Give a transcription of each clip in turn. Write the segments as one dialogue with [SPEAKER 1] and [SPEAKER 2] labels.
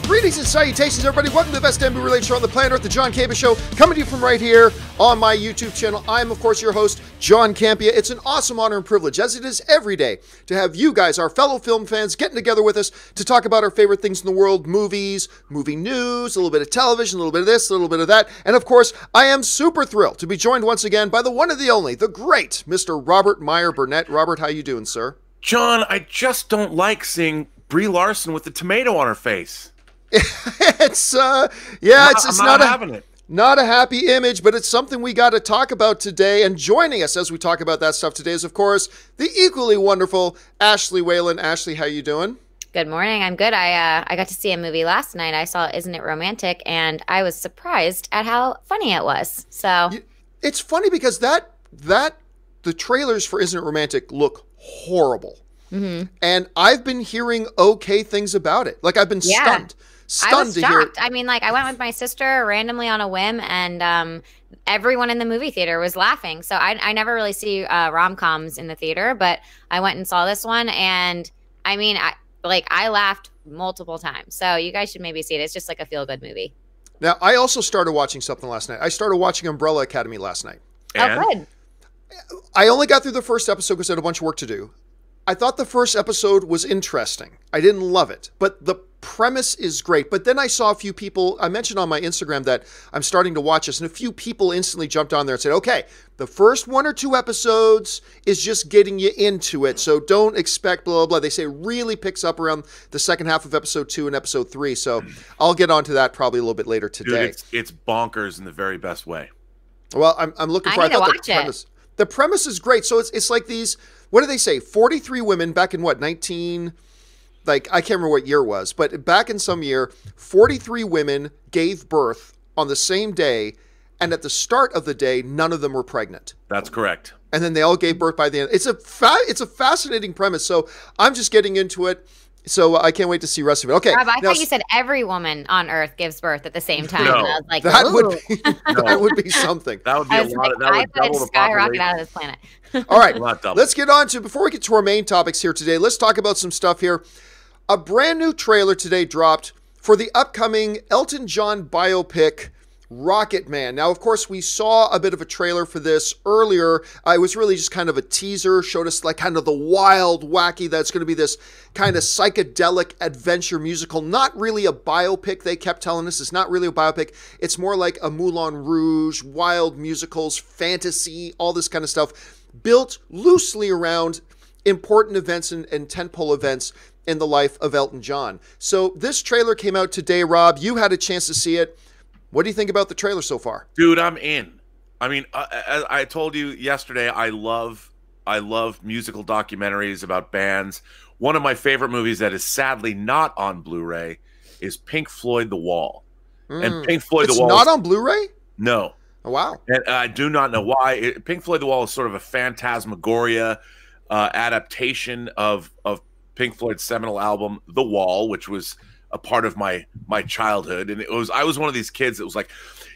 [SPEAKER 1] Greetings and salutations, everybody. Welcome to the best movie-related show on the planet Earth, the John Campea Show, coming to you from right here on my YouTube channel. I am, of course, your host, John Campea. It's an awesome honor and privilege, as it is every day, to have you guys, our fellow film fans, getting together with us to talk about our favorite things in the world, movies, movie news, a little bit of television, a little bit of this, a little bit of that. And, of course, I am super thrilled to be joined once again by the one and the only, the great Mr. Robert Meyer Burnett. Robert, how you doing, sir?
[SPEAKER 2] John, I just don't like seeing Brie Larson with the tomato on her face.
[SPEAKER 1] It's not a happy image, but it's something we got to talk about today. And joining us as we talk about that stuff today is, of course, the equally wonderful Ashley Whalen. Ashley, how you doing?
[SPEAKER 3] Good morning. I'm good. I got to see a movie last night. I saw Isn't It Romantic, and I was surprised at how funny it was. So
[SPEAKER 1] it's funny because the trailers for Isn't It Romantic look horrible. Mm-hmm. And I've been hearing okay things about it. Like, I've been stunned
[SPEAKER 3] I was
[SPEAKER 1] to
[SPEAKER 3] shocked.
[SPEAKER 1] hear it.
[SPEAKER 3] I mean, like, I went with my sister randomly on a whim, and everyone in the movie theater was laughing. So I never really see rom-coms in the theater, but I went and saw this one, and I mean, I laughed multiple times. So you guys should maybe see it. It's just like a feel-good movie.
[SPEAKER 1] Now, I also started watching something last night. I started watching Umbrella Academy last night.
[SPEAKER 2] And?
[SPEAKER 3] Oh, good.
[SPEAKER 1] I only got through the first episode because I had a bunch of work to do. I thought the first episode was interesting. I didn't love it, but the premise is great. But then I saw a few people, I mentioned on my Instagram that I'm starting to watch this, and a few people instantly jumped on there and said, okay, the first 1 or 2 episodes is just getting you into it, so don't expect blah, blah, blah. They say it really picks up around the second half of episode 2 and episode 3, so I'll get onto that probably a little bit later today.
[SPEAKER 2] Dude, it's bonkers in the very best way.
[SPEAKER 1] Well, I'm looking for.
[SPEAKER 3] I need to watch it.
[SPEAKER 1] The premise is great. So it's like these. What do they say? 43 women back in what 19? Like, I can't remember what year it was, but back in some year, 43 women gave birth on the same day, and at the start of the day, none of them were pregnant.
[SPEAKER 2] That's correct.
[SPEAKER 1] And then they all gave birth by the end. It's a fascinating premise. So I'm just getting into it. So I can't wait to see the rest of it. Okay.
[SPEAKER 3] Rob, I thought you said every woman on Earth gives birth at the same time.
[SPEAKER 2] No.
[SPEAKER 3] And I was like,
[SPEAKER 1] that
[SPEAKER 3] ooh.
[SPEAKER 1] would be something.
[SPEAKER 2] That would be a lot. That would double the
[SPEAKER 3] skyrocket
[SPEAKER 2] population.
[SPEAKER 3] out of this planet.
[SPEAKER 1] All right.
[SPEAKER 2] Double.
[SPEAKER 1] Let's get on to, before we get to our main topics here today, let's talk about some stuff here. A brand new trailer today dropped for the upcoming Elton John biopic, Rocketman. Now, of course, we saw a bit of a trailer for this earlier. It was really just kind of a teaser, showed us like kind of the wild, wacky, that's going to be this kind of psychedelic adventure musical. Not really a biopic, they kept telling us. It's not really a biopic. It's more like a Moulin Rouge, wild musicals, fantasy, all this kind of stuff, built loosely around important events and tentpole events in the life of Elton John. So this trailer came out today, Rob. You had a chance to see it. What do you think about the trailer so far?
[SPEAKER 2] Dude, I'm in. I mean, I told you yesterday, I love musical documentaries about bands. One of my favorite movies that is sadly not on Blu-ray is Pink Floyd The Wall. And Pink Floyd The Wall.
[SPEAKER 1] It's not on Blu-ray?
[SPEAKER 2] No.
[SPEAKER 1] Oh, wow.
[SPEAKER 2] And I do not know why. Pink Floyd The Wall is sort of a phantasmagoria adaptation of Pink Floyd's seminal album, The Wall, which was a part of my childhood. And I was one of these kids that was like,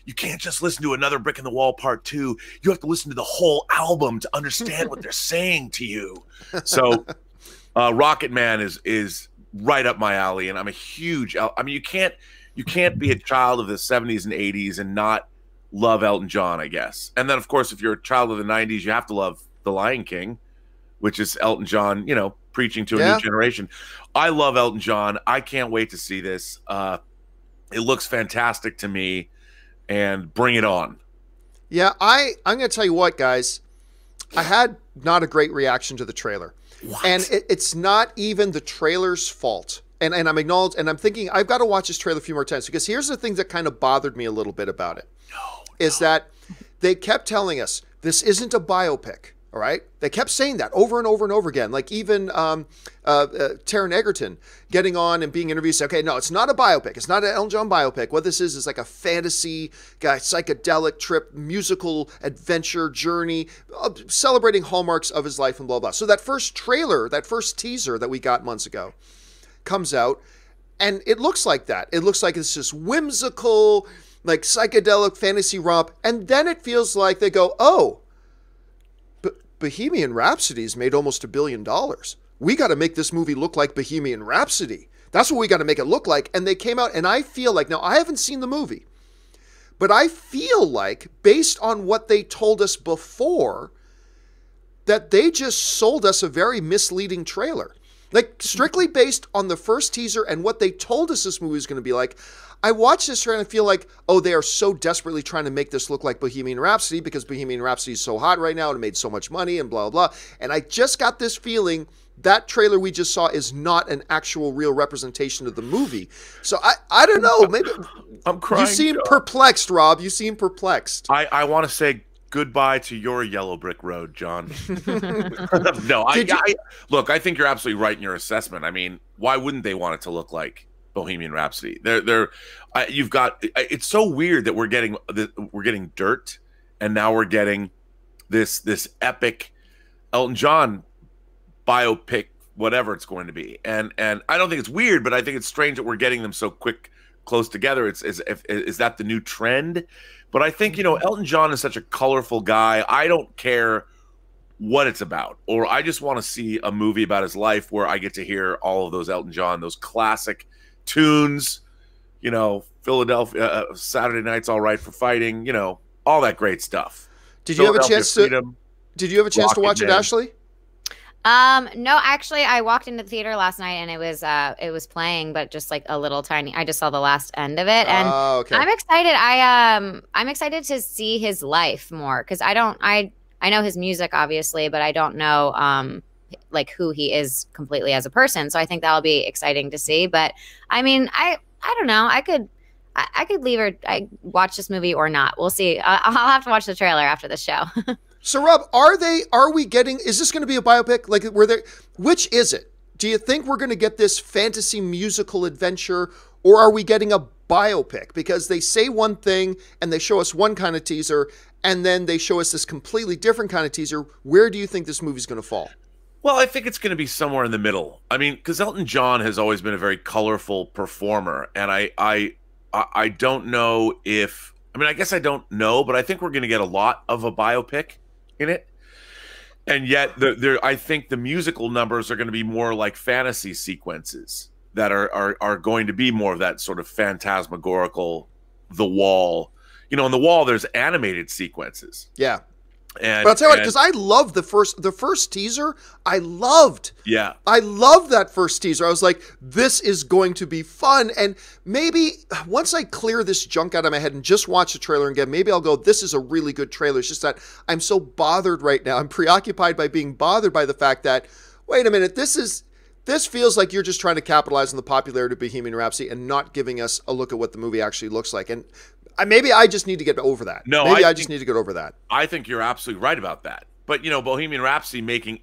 [SPEAKER 2] you can't just listen to Another Brick in the Wall Part 2. You have to listen to the whole album to understand what they're saying to you. So Rocketman is right up my alley. And I'm a huge, I mean, you can't be a child of the 70s and 80s and not love Elton John, I guess. And then, of course, if you're a child of the 90s, you have to love The Lion King, which is Elton John, preaching to a new generation. I love Elton John. I can't wait to see this. It looks fantastic to me, and bring it on. Yeah,
[SPEAKER 1] I'm going to tell you what, guys. I had not a great reaction to the trailer.
[SPEAKER 2] What?
[SPEAKER 1] And it's not even the trailer's fault. And I'm acknowledged, and I'm thinking, I've got to watch this trailer a few more times, because here's the thing that kind of bothered me a little bit about it. Is that they kept telling us, this isn't a biopic. All right. They kept saying that over and over and over again. Like even Taron Egerton getting on and being interviewed, say, okay, no, it's not a biopic. It's not an Elton John biopic. What this is like a fantasy guy, psychedelic trip, musical adventure journey, celebrating hallmarks of his life and blah, blah. So that first trailer, that first teaser that we got months ago comes out, and it looks like that. It looks like it's just whimsical, like psychedelic fantasy romp. And then it feels like they go, oh, Bohemian Rhapsody's made almost $1 billion. We got to make this movie look like Bohemian Rhapsody. That's what we got to make it look like. And they came out, and I feel like, now I haven't seen the movie, but I feel like, based on what they told us before, that they just sold us a very misleading trailer. Like, strictly based on the first teaser and what they told us this movie was going to be like, I watched this trailer and I feel like, oh, they are so desperately trying to make this look like Bohemian Rhapsody because Bohemian Rhapsody is so hot right now and it made so much money and blah, blah, blah. And I just got this feeling that trailer we just saw is not an actual real representation of the movie. So I don't know. Maybe
[SPEAKER 2] I'm crying.
[SPEAKER 1] You seem perplexed, Rob. You seem perplexed.
[SPEAKER 2] I want to say goodbye to your yellow brick road, John. No, look, I think you're absolutely right in your assessment. I mean, why wouldn't they want it to look like Bohemian Rhapsody? You've got, it's so weird that we're getting dirt, and now we're getting this epic Elton John biopic, whatever it's going to be. And I don't think it's weird, but I think it's strange that we're getting them so close together. Is that the new trend? But I think, Elton John is such a colorful guy. I don't care what it's about, or I just want to see a movie about his life where I get to hear all of those Elton John, those classic tunes, Philadelphia, Saturday Night's All Right for Fighting, all that great stuff.
[SPEAKER 1] Did you have a chance to watch it, Ashley?
[SPEAKER 3] No, actually, I walked into the theater last night and it was playing, but just like a little tiny. I just saw the last end of it, and
[SPEAKER 1] okay.
[SPEAKER 3] I'm excited. I'm excited to see his life more because I know his music obviously, but I don't know like who he is completely as a person. So I think that'll be exciting to see. But I mean, I don't know. I could leave or watch this movie or not. We'll see. I'll have to watch the trailer after the show.
[SPEAKER 1] So, Rob, is this going to be a biopic? Like, which is it? Do you think we're going to get this fantasy musical adventure, or are we getting a biopic? Because they say one thing and they show us one kind of teaser, and then they show us this completely different kind of teaser. Where do you think this movie's going to fall?
[SPEAKER 2] Well, I think it's going to be somewhere in the middle. I mean, because Elton John has always been a very colorful performer, and I don't know if, I guess I don't know, but I think we're going to get a lot of a biopic in it, and yet I think the musical numbers are going to be more like fantasy sequences that are going to be more of that sort of phantasmagorical. The Wall, in The Wall, there's animated sequences.
[SPEAKER 1] Yeah. But I'll tell you what, because I loved the first teaser. I loved that first teaser. I was like, this is going to be fun. And maybe once I clear this junk out of my head and just watch the trailer again, maybe I'll go, this is a really good trailer. It's just that I'm so bothered right now. I'm preoccupied by being bothered by the fact that, wait a minute, this feels like you're just trying to capitalize on the popularity of Bohemian Rhapsody and not giving us a look at what the movie actually looks like. And maybe I just need to get over that.
[SPEAKER 2] No,
[SPEAKER 1] maybe I just need to get over that.
[SPEAKER 2] I think you're absolutely right about that. But, Bohemian Rhapsody making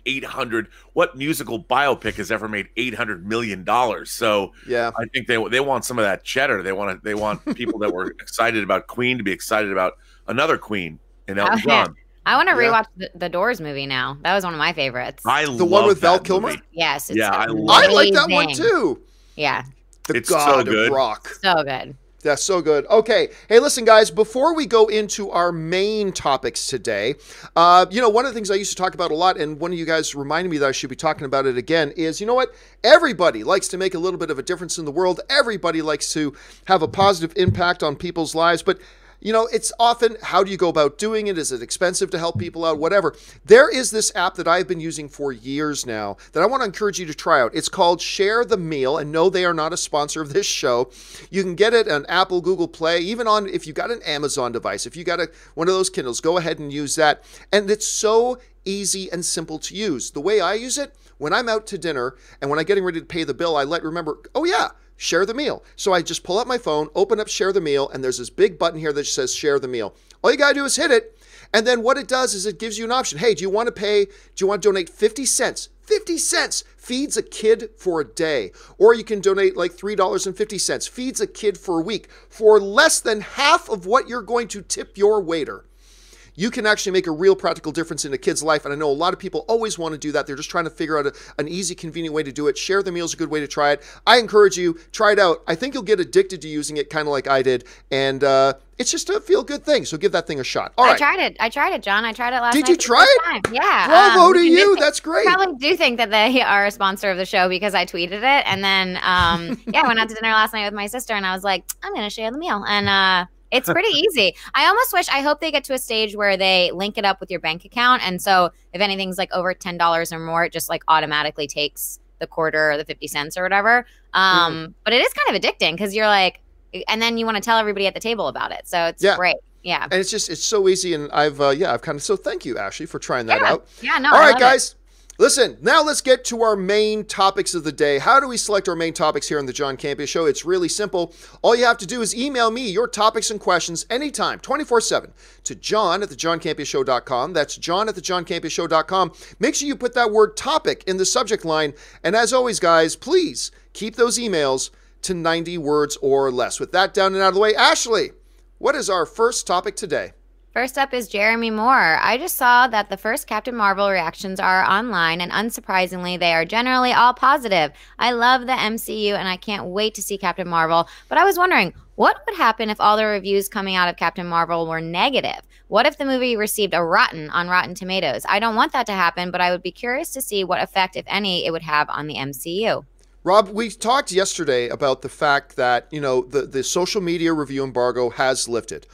[SPEAKER 2] what musical biopic has ever made $800 million? So
[SPEAKER 1] yeah,
[SPEAKER 2] I think they want some of that cheddar. They want people that were excited about Queen to be excited about another Queen in Elton John.
[SPEAKER 3] I want to rewatch the Doors movie now. That was one of my favorites.
[SPEAKER 1] The one with Val Kilmer?
[SPEAKER 3] Yes.
[SPEAKER 1] I like that one too.
[SPEAKER 3] Yeah.
[SPEAKER 1] It's God of rock.
[SPEAKER 3] So good.
[SPEAKER 1] That's so good. Okay. Hey, listen, guys, before we go into our main topics today, one of the things I used to talk about a lot, and one of you guys reminded me that I should be talking about it again, is, you know what? Everybody likes to make a little bit of a difference in the world. Everybody likes to have a positive impact on people's lives, but it's often, how do you go about doing it? Is it expensive to help people out? Whatever. There is this app that I've been using for years now that I want to encourage you to try out. It's called Share the Meal, and no, they are not a sponsor of this show. You can get it on Apple, Google Play, even on, if you got an Amazon device, if you got one of those Kindles, go ahead and use that. And it's so easy and simple to use. The way I use it, when I'm out to dinner and when I'm getting ready to pay the bill, I remember, oh yeah, share the meal. So I just pull up my phone, open up Share the Meal, and there's this big button here that says Share the Meal. All you got to do is hit it, and then what it does is it gives you an option. Hey, do you want to donate 50 cents? 50 cents feeds a kid for a day. Or you can donate like $3.50, feeds a kid for a week, for less than half of what you're going to tip your waiter. you can actually make a real practical difference in a kid's life. And I know a lot of people always want to do that. They're just trying to figure out an easy, convenient way to do it. Share the meal is a good way to try it. I encourage you, try it out. I think you'll get addicted to using it, kind of like I did. And it's just a feel-good thing. So give that thing a shot. All right.
[SPEAKER 3] I tried it, John. I tried it last night.
[SPEAKER 1] Did you try it?
[SPEAKER 3] Time. Yeah.
[SPEAKER 1] Bravo to you. That's great.
[SPEAKER 3] I probably do think that they are a sponsor of the show because I tweeted it. And then, I went out to dinner last night with my sister, and I was like, I'm going to share the meal. And it's pretty easy. I hope they get to a stage where they link it up with your bank account. And so if anything's like over $10 or more, it just like automatically takes the quarter or the 50 cents or whatever. But it is kind of addicting because you're like, and then you want to tell everybody at the table about it. So it's great. Yeah.
[SPEAKER 1] And it's so easy. And I've kind of, so thank you, Ashley, for trying that out.
[SPEAKER 3] Yeah, no.
[SPEAKER 1] All right, guys. Listen, now let's get to our main topics of the day. How do we select our main topics here on the John Campea Show? It's really simple. All you have to do is email me your topics and questions anytime, 24/7, to john@thejohncampeashow.com. That's john@thejohncampeashow.com. Make sure you put that word topic in the subject line. And as always, guys, please keep those emails to 90 words or less. With that down and out of the way, Ashley, what is our first topic today?
[SPEAKER 3] First up is Jeremy Moore. I just saw that the first Captain Marvel reactions are online, and unsurprisingly, they are generally all positive. I love the MCU, and I can't wait to see Captain Marvel. But I was wondering, what would happen if all the reviews coming out of Captain Marvel were negative? What if the movie received a rotten on Rotten Tomatoes? I don't want that to happen, but I would be curious to see what effect, if any, it would have on the MCU.
[SPEAKER 1] Rob, we talked yesterday about the fact that, the social media review embargo has lifted.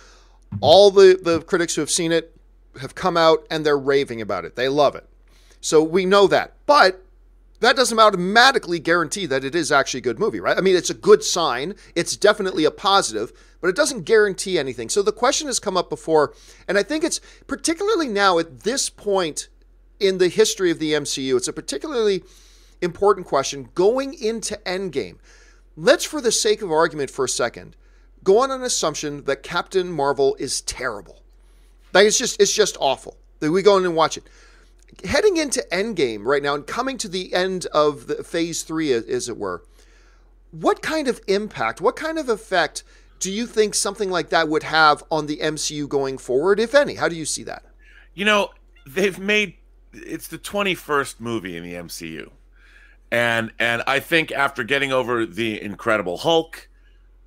[SPEAKER 1] All the critics who have seen it have come out and they're raving about it. They love it. So we know that. But that doesn't automatically guarantee that it is actually a good movie, right? I mean, it's a good sign. It's definitely a positive, but it doesn't guarantee anything. So the question has come up before, and I think it's particularly now at this point in the history of the MCU, it's a particularly important question going into Endgame. Let's, for the sake of argument for a second, go on an assumption that Captain Marvel is terrible. Like it's just awful. That we go in and watch it. Heading into Endgame right now and coming to the end of the phase 3, as it were, what kind of impact, what kind of effect do you think something like that would have on the MCU going forward, if any? How do you see that?
[SPEAKER 2] It's the 21st movie in the MCU. And I think after getting over the Incredible Hulk,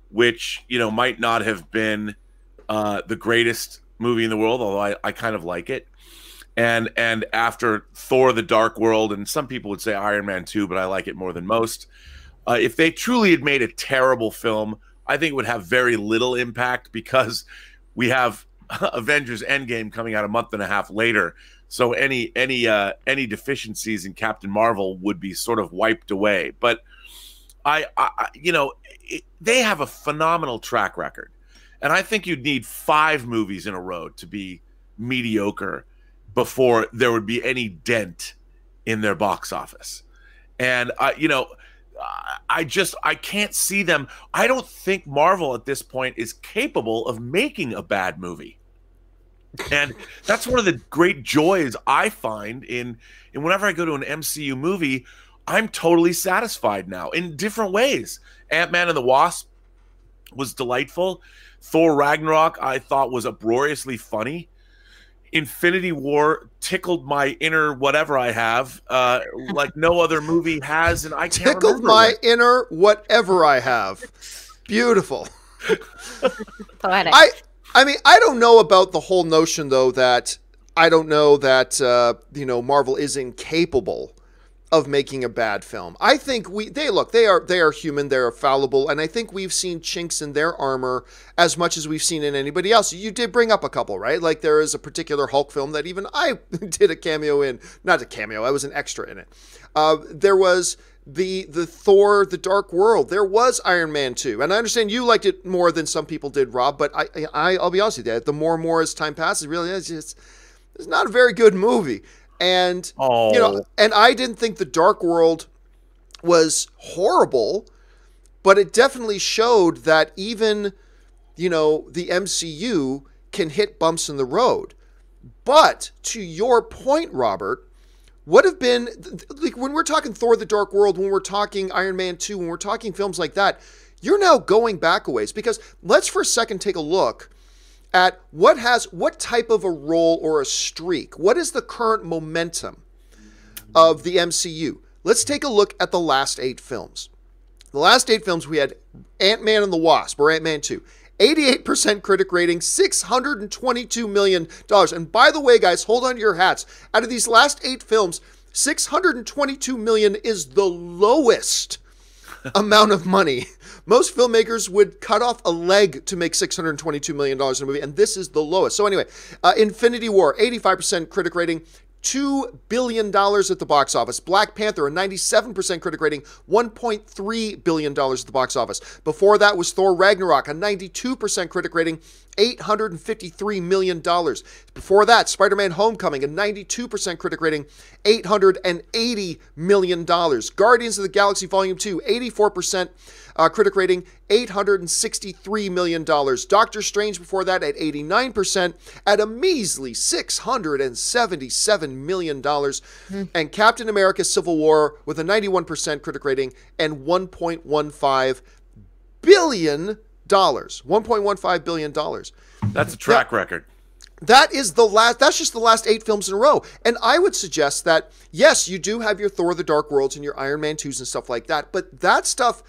[SPEAKER 2] which, might not have been the greatest movie in the world, although I kind of like it. And after Thor, The Dark World, and some people would say Iron Man 2, but I like it more than most. If they truly had made a terrible film, I think it would have very little impact because we have Avengers Endgame coming out a month and a half later. So any deficiencies in Captain Marvel would be sort of wiped away. But they have a phenomenal track record. And I think you'd need 5 movies in a row to be mediocre before there would be any dent in their box office. And, I can't see them. I don't think Marvel at this point is capable of making a bad movie. And that's one of the great joys I find in whenever I go to an MCU movie. I'm totally satisfied now in different ways. Ant-Man and the Wasp was delightful. Thor Ragnarok I thought was uproariously funny. Infinity War tickled my inner whatever I have, like no other movie has, and I can't
[SPEAKER 1] tickled my inner whatever I have. Beautiful.
[SPEAKER 3] Poetic.
[SPEAKER 1] I mean, I don't know about the whole notion though that Marvel is incapable of making a bad film. I think they are human, they're fallible, and I think we've seen chinks in their armor as much as we've seen in anybody else. You did bring up a couple, right? Like there is a particular Hulk film that even I did a cameo in. Not a cameo, I was an extra in it. There was the Thor, The Dark World. There was Iron Man 2. And I understand you liked it more than some people did, Rob, but I'll be honest with you, the more and more as time passes, really it's not a very good movie. And and I didn't think The Dark World was horrible, but it definitely showed that even the MCU can hit bumps in the road. But to your point, Robert, would have been like when we're talking Thor: The Dark World, when we're talking Iron Man 2, when we're talking films like that, you're now going back a ways, because let's for a second take a look at what type of a role or a streak. What is the current momentum of the MCU? Let's take a look at the last 8 films. The last 8 films, we had Ant-Man and the Wasp, or Ant-Man 2. 88% critic rating, $622 million. And by the way, guys, hold on to your hats. Out of these last 8 films, $622 million is the lowest amount of money. Most filmmakers would cut off a leg to make $622 million in a movie, and this is the lowest. So anyway, Infinity War, 85% critic rating, $2 billion at the box office. Black Panther, a 97% critic rating, $1.3 billion at the box office. Before that was Thor Ragnarok, a 92% critic rating, $853 million. Before that, Spider-Man Homecoming, a 92% critic rating, $880 million. Guardians of the Galaxy Volume 2, 84% critic rating, $863 million. Doctor Strange before that at 89% at a measly $677 million. And Captain America Civil War with a 91% critic rating and $1.15 billion. $1.15 billion.
[SPEAKER 2] That's a track record.
[SPEAKER 1] That's just the last 8 films in a row. And I would suggest that, yes, you do have your Thor the Dark Worlds and your Iron Man 2s and stuff like that, but that stuff,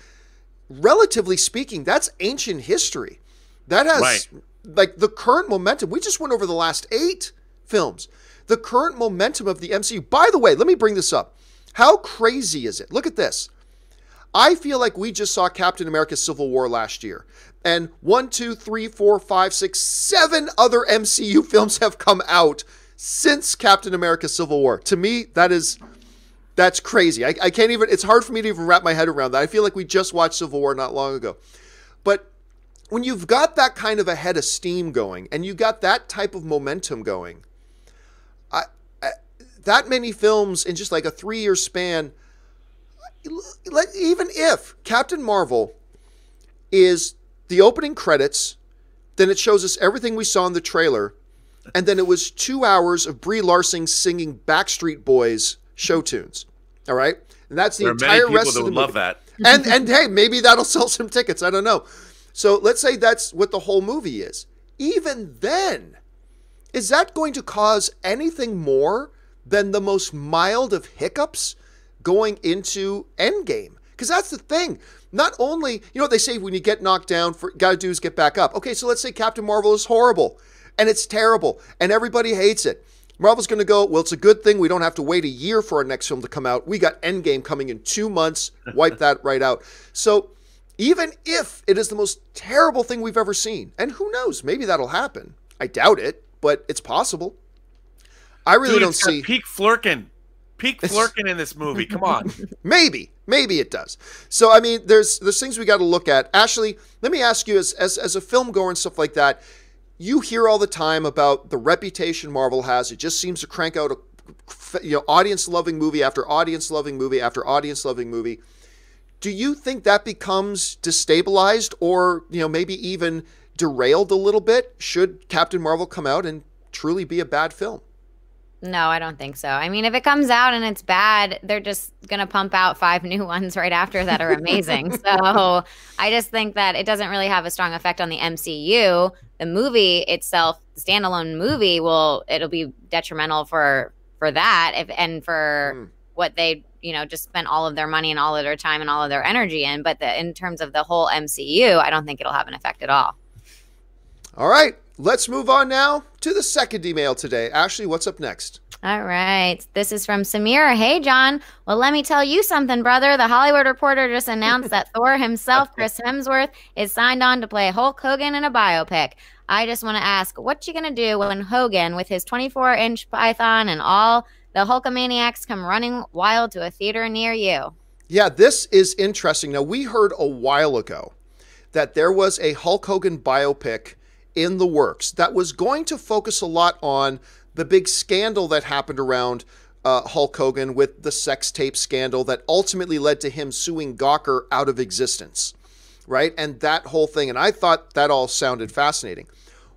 [SPEAKER 1] relatively speaking, that's ancient history. That has, like, the current momentum. We just went over the last 8 films. The current momentum of the MCU. By the way, let me bring this up. How crazy is it? Look at this. I feel like we just saw Captain America Civil War last year. And 1, 2, 3, 4, 5, 6, 7 other MCU films have come out since Captain America Civil War. To me, that's crazy. I can't even, it's hard for me to even wrap my head around that. I feel like we just watched Civil War not long ago. But when you've got that kind of a head of steam going and you got that type of momentum going, that many films in just like a 3-year span, even if Captain Marvel is the opening credits, then it shows us everything we saw in the trailer, and then it was 2 hours of Brie Larson singing Backstreet Boys show tunes. All right? And that's the entire rest of the movie.
[SPEAKER 2] Love that.
[SPEAKER 1] And hey, maybe that'll sell some tickets. I don't know. So let's say that's what the whole movie is. Even then, is that going to cause anything more than the most mild of hiccups going into Endgame? Because that's the thing. Not only, you know what they say, when you get knocked down, gotta do is get back up. Okay, so let's say Captain Marvel is horrible, and it's terrible, and everybody hates it. Marvel's going to go, well, it's a good thing we don't have to wait a year for our next film to come out. We got Endgame coming in 2 months. Wipe that right out. So even if it is the most terrible thing we've ever seen, and who knows, maybe that'll happen. I doubt it, but it's possible. I really don't see
[SPEAKER 2] peak Flurkin in this movie. Come on.
[SPEAKER 1] Maybe it does. So I mean, there's things we got to look at. Ashley, let me ask you, as a film goer and stuff like that, you hear all the time about the reputation Marvel has. It just seems to crank out a audience loving movie after audience loving movie after audience loving movie. Do you think that becomes destabilized or maybe even derailed a little bit should Captain Marvel come out and truly be a bad film?
[SPEAKER 3] No, I don't think so. I mean, if it comes out and it's bad, they're just going to pump out 5 new ones right after that are amazing. So I just think that it doesn't really have a strong effect on the MCU. The movie itself, the standalone movie, it'll be detrimental for that and for what they, just spent all of their money and all of their time and all of their energy in. But in terms of the whole MCU, I don't think it'll have an effect at all.
[SPEAKER 1] All right. Let's move on now to the second email today. Ashley, what's up next?
[SPEAKER 3] All right. This is from Samira. Hey, John. Well, let me tell you something, brother. The Hollywood Reporter just announced that Thor himself, Chris Hemsworth, is signed on to play Hulk Hogan in a biopic. I just want to ask, what you going to do when Hogan, with his 24-inch python and all the Hulkamaniacs, come running wild to a theater near you?
[SPEAKER 1] Yeah, this is interesting. Now, we heard a while ago that there was a Hulk Hogan biopic in the works that was going to focus a lot on the big scandal that happened around Hulk Hogan with the sex tape scandal that ultimately led to him suing Gawker out of existence, right? And that whole thing. And I thought that all sounded fascinating.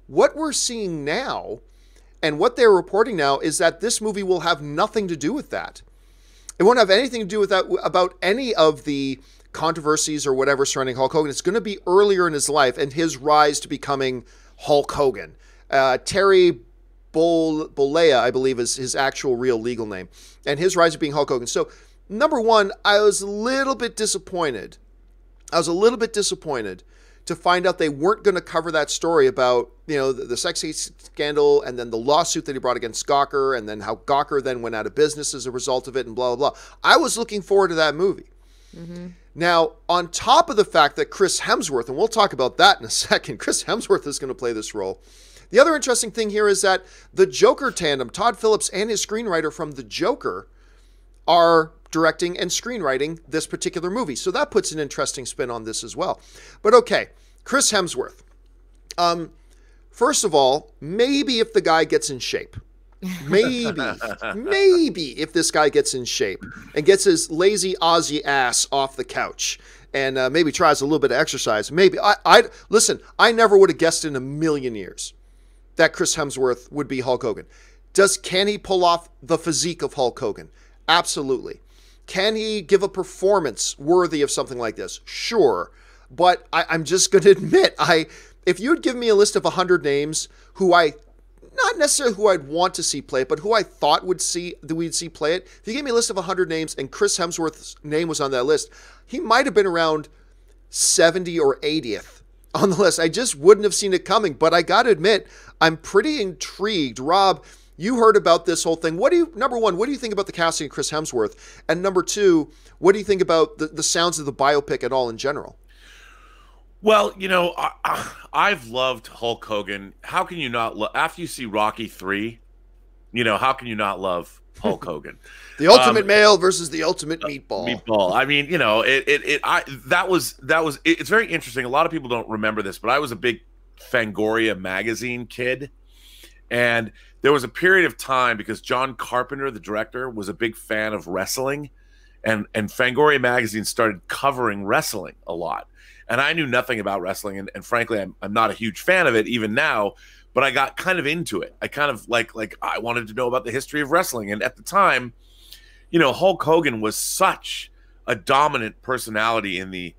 [SPEAKER 1] What we're seeing now and what they're reporting now is that this movie will have nothing to do with that. It won't have anything to do with that, about any of the controversies or whatever surrounding Hulk Hogan. It's going to be earlier in his life and his rise to becoming Hulk Hogan. Terry Bollea, I believe, is his actual real legal name, and his rise to being Hulk Hogan. So, number one, I was a little bit disappointed. To find out they weren't going to cover that story about, the sex scandal and then the lawsuit that he brought against Gawker, and then how Gawker then went out of business as a result of it, and blah, blah, blah. I was looking forward to that movie. Mm-hmm. Now, on top of the fact that Chris Hemsworth, and we'll talk about that in a second, Chris Hemsworth is going to play this role. The other interesting thing here is that the Joker tandem, Todd Phillips and his screenwriter from The Joker, are directing and screenwriting this particular movie. So that puts an interesting spin on this as well. But okay, Chris Hemsworth. First of all, maybe if the guy gets in shape. Maybe if this guy gets in shape and gets his lazy Aussie ass off the couch and maybe tries a little bit of exercise, maybe. Listen, I never would have guessed in a million years that Chris Hemsworth would be Hulk Hogan. Can he pull off the physique of Hulk Hogan? Absolutely. Can he give a performance worthy of something like this? Sure. But I'm just going to admit, if you would give me a list of 100 names not necessarily who I'd want to see play it, but who I thought we'd see play it, if you gave me a list of 100 names and Chris Hemsworth's name was on that list, he might have been around 70 or 80th on the list. I just wouldn't have seen it coming, but I got to admit, I'm pretty intrigued. Rob, you heard about this whole thing. Number one, what do you think about the casting of Chris Hemsworth? And number two, what do you think about the sounds of the biopic at all in general?
[SPEAKER 2] Well, I've loved Hulk Hogan. How can you not love, after you see Rocky 3, how can you not love Hulk Hogan?
[SPEAKER 1] The ultimate male versus the ultimate meatball.
[SPEAKER 2] Meatball. I mean, it's very interesting. A lot of people don't remember this, but I was a big Fangoria magazine kid. And there was a period of time because John Carpenter, the director, was a big fan of wrestling, and Fangoria magazine started covering wrestling a lot. And I knew nothing about wrestling, and frankly, I'm not a huge fan of it even now, but I got kind of into it. I kind of like I wanted to know about the history of wrestling. And at the time, Hulk Hogan was such a dominant personality in the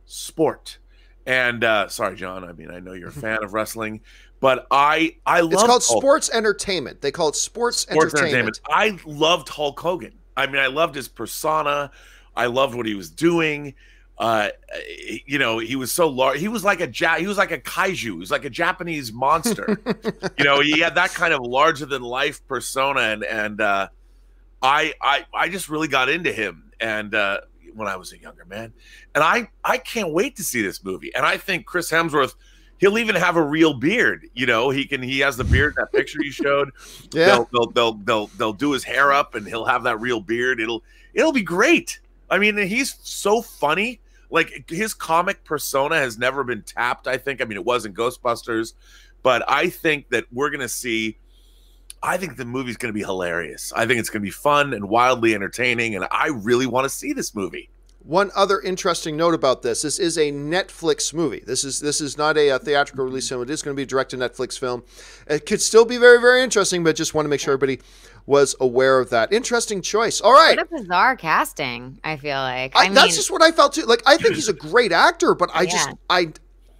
[SPEAKER 2] sport. And sorry, John, I mean, I know you're a fan of wrestling, but I love
[SPEAKER 1] It's called sports entertainment. They call it sports entertainment.
[SPEAKER 2] I loved Hulk Hogan. I mean, I loved his persona. I loved what he was doing. He was so large. He was like a kaiju. He was like a Japanese monster. He had that kind of larger than life persona, and I just really got into him. And when I was a younger man, and I can't wait to see this movie. And I think Chris Hemsworth, he'll even have a real beard. He has the beard in that picture you showed. Yeah. They'll do his hair up, and he'll have that real beard. It'll be great. I mean, he's so funny. Like, his comic persona has never been tapped, I think. I mean, it was in Ghostbusters, but I think that I think the movie's going to be hilarious. I think it's going to be fun and wildly entertaining, and I really want to see this movie.
[SPEAKER 1] One other interesting note about this is a Netflix movie. This is not a theatrical release film. It is going to be a direct-to-Netflix film. It could still be very, very interesting, but just want to make sure everybody was aware of that. Interesting choice. All right.
[SPEAKER 3] What a bizarre casting, I feel like.
[SPEAKER 1] That's just what I felt too. Like, I think he's a great actor, but I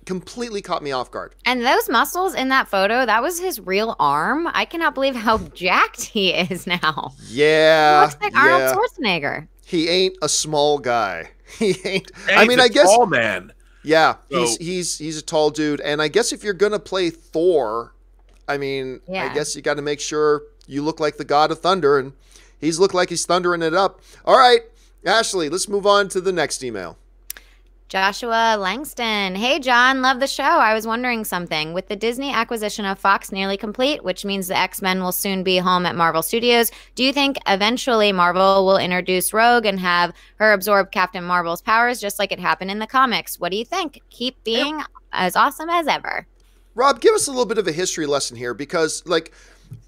[SPEAKER 1] completely caught me off guard.
[SPEAKER 3] And those muscles in that photo, that was his real arm. I cannot believe how jacked he is now.
[SPEAKER 1] Yeah.
[SPEAKER 3] He looks like Arnold Schwarzenegger.
[SPEAKER 1] He ain't a small guy. He ain't.
[SPEAKER 2] I mean, I guess tall man.
[SPEAKER 1] Yeah, so, he's a tall dude, and I guess if you're gonna play Thor, I mean, I guess you got to make sure you look like the God of Thunder, and he's looked like he's thundering it up. All right, Ashley, let's move on to the next email.
[SPEAKER 3] Joshua Langston. Hey, John, love the show. I was wondering something. With the Disney acquisition of Fox nearly complete, which means the X-Men will soon be home at Marvel Studios, do you think eventually Marvel will introduce Rogue and have her absorb Captain Marvel's powers just like it happened in the comics? What do you think? Keep being as awesome as ever.
[SPEAKER 1] Rob, give us a little bit of a history lesson here because, like,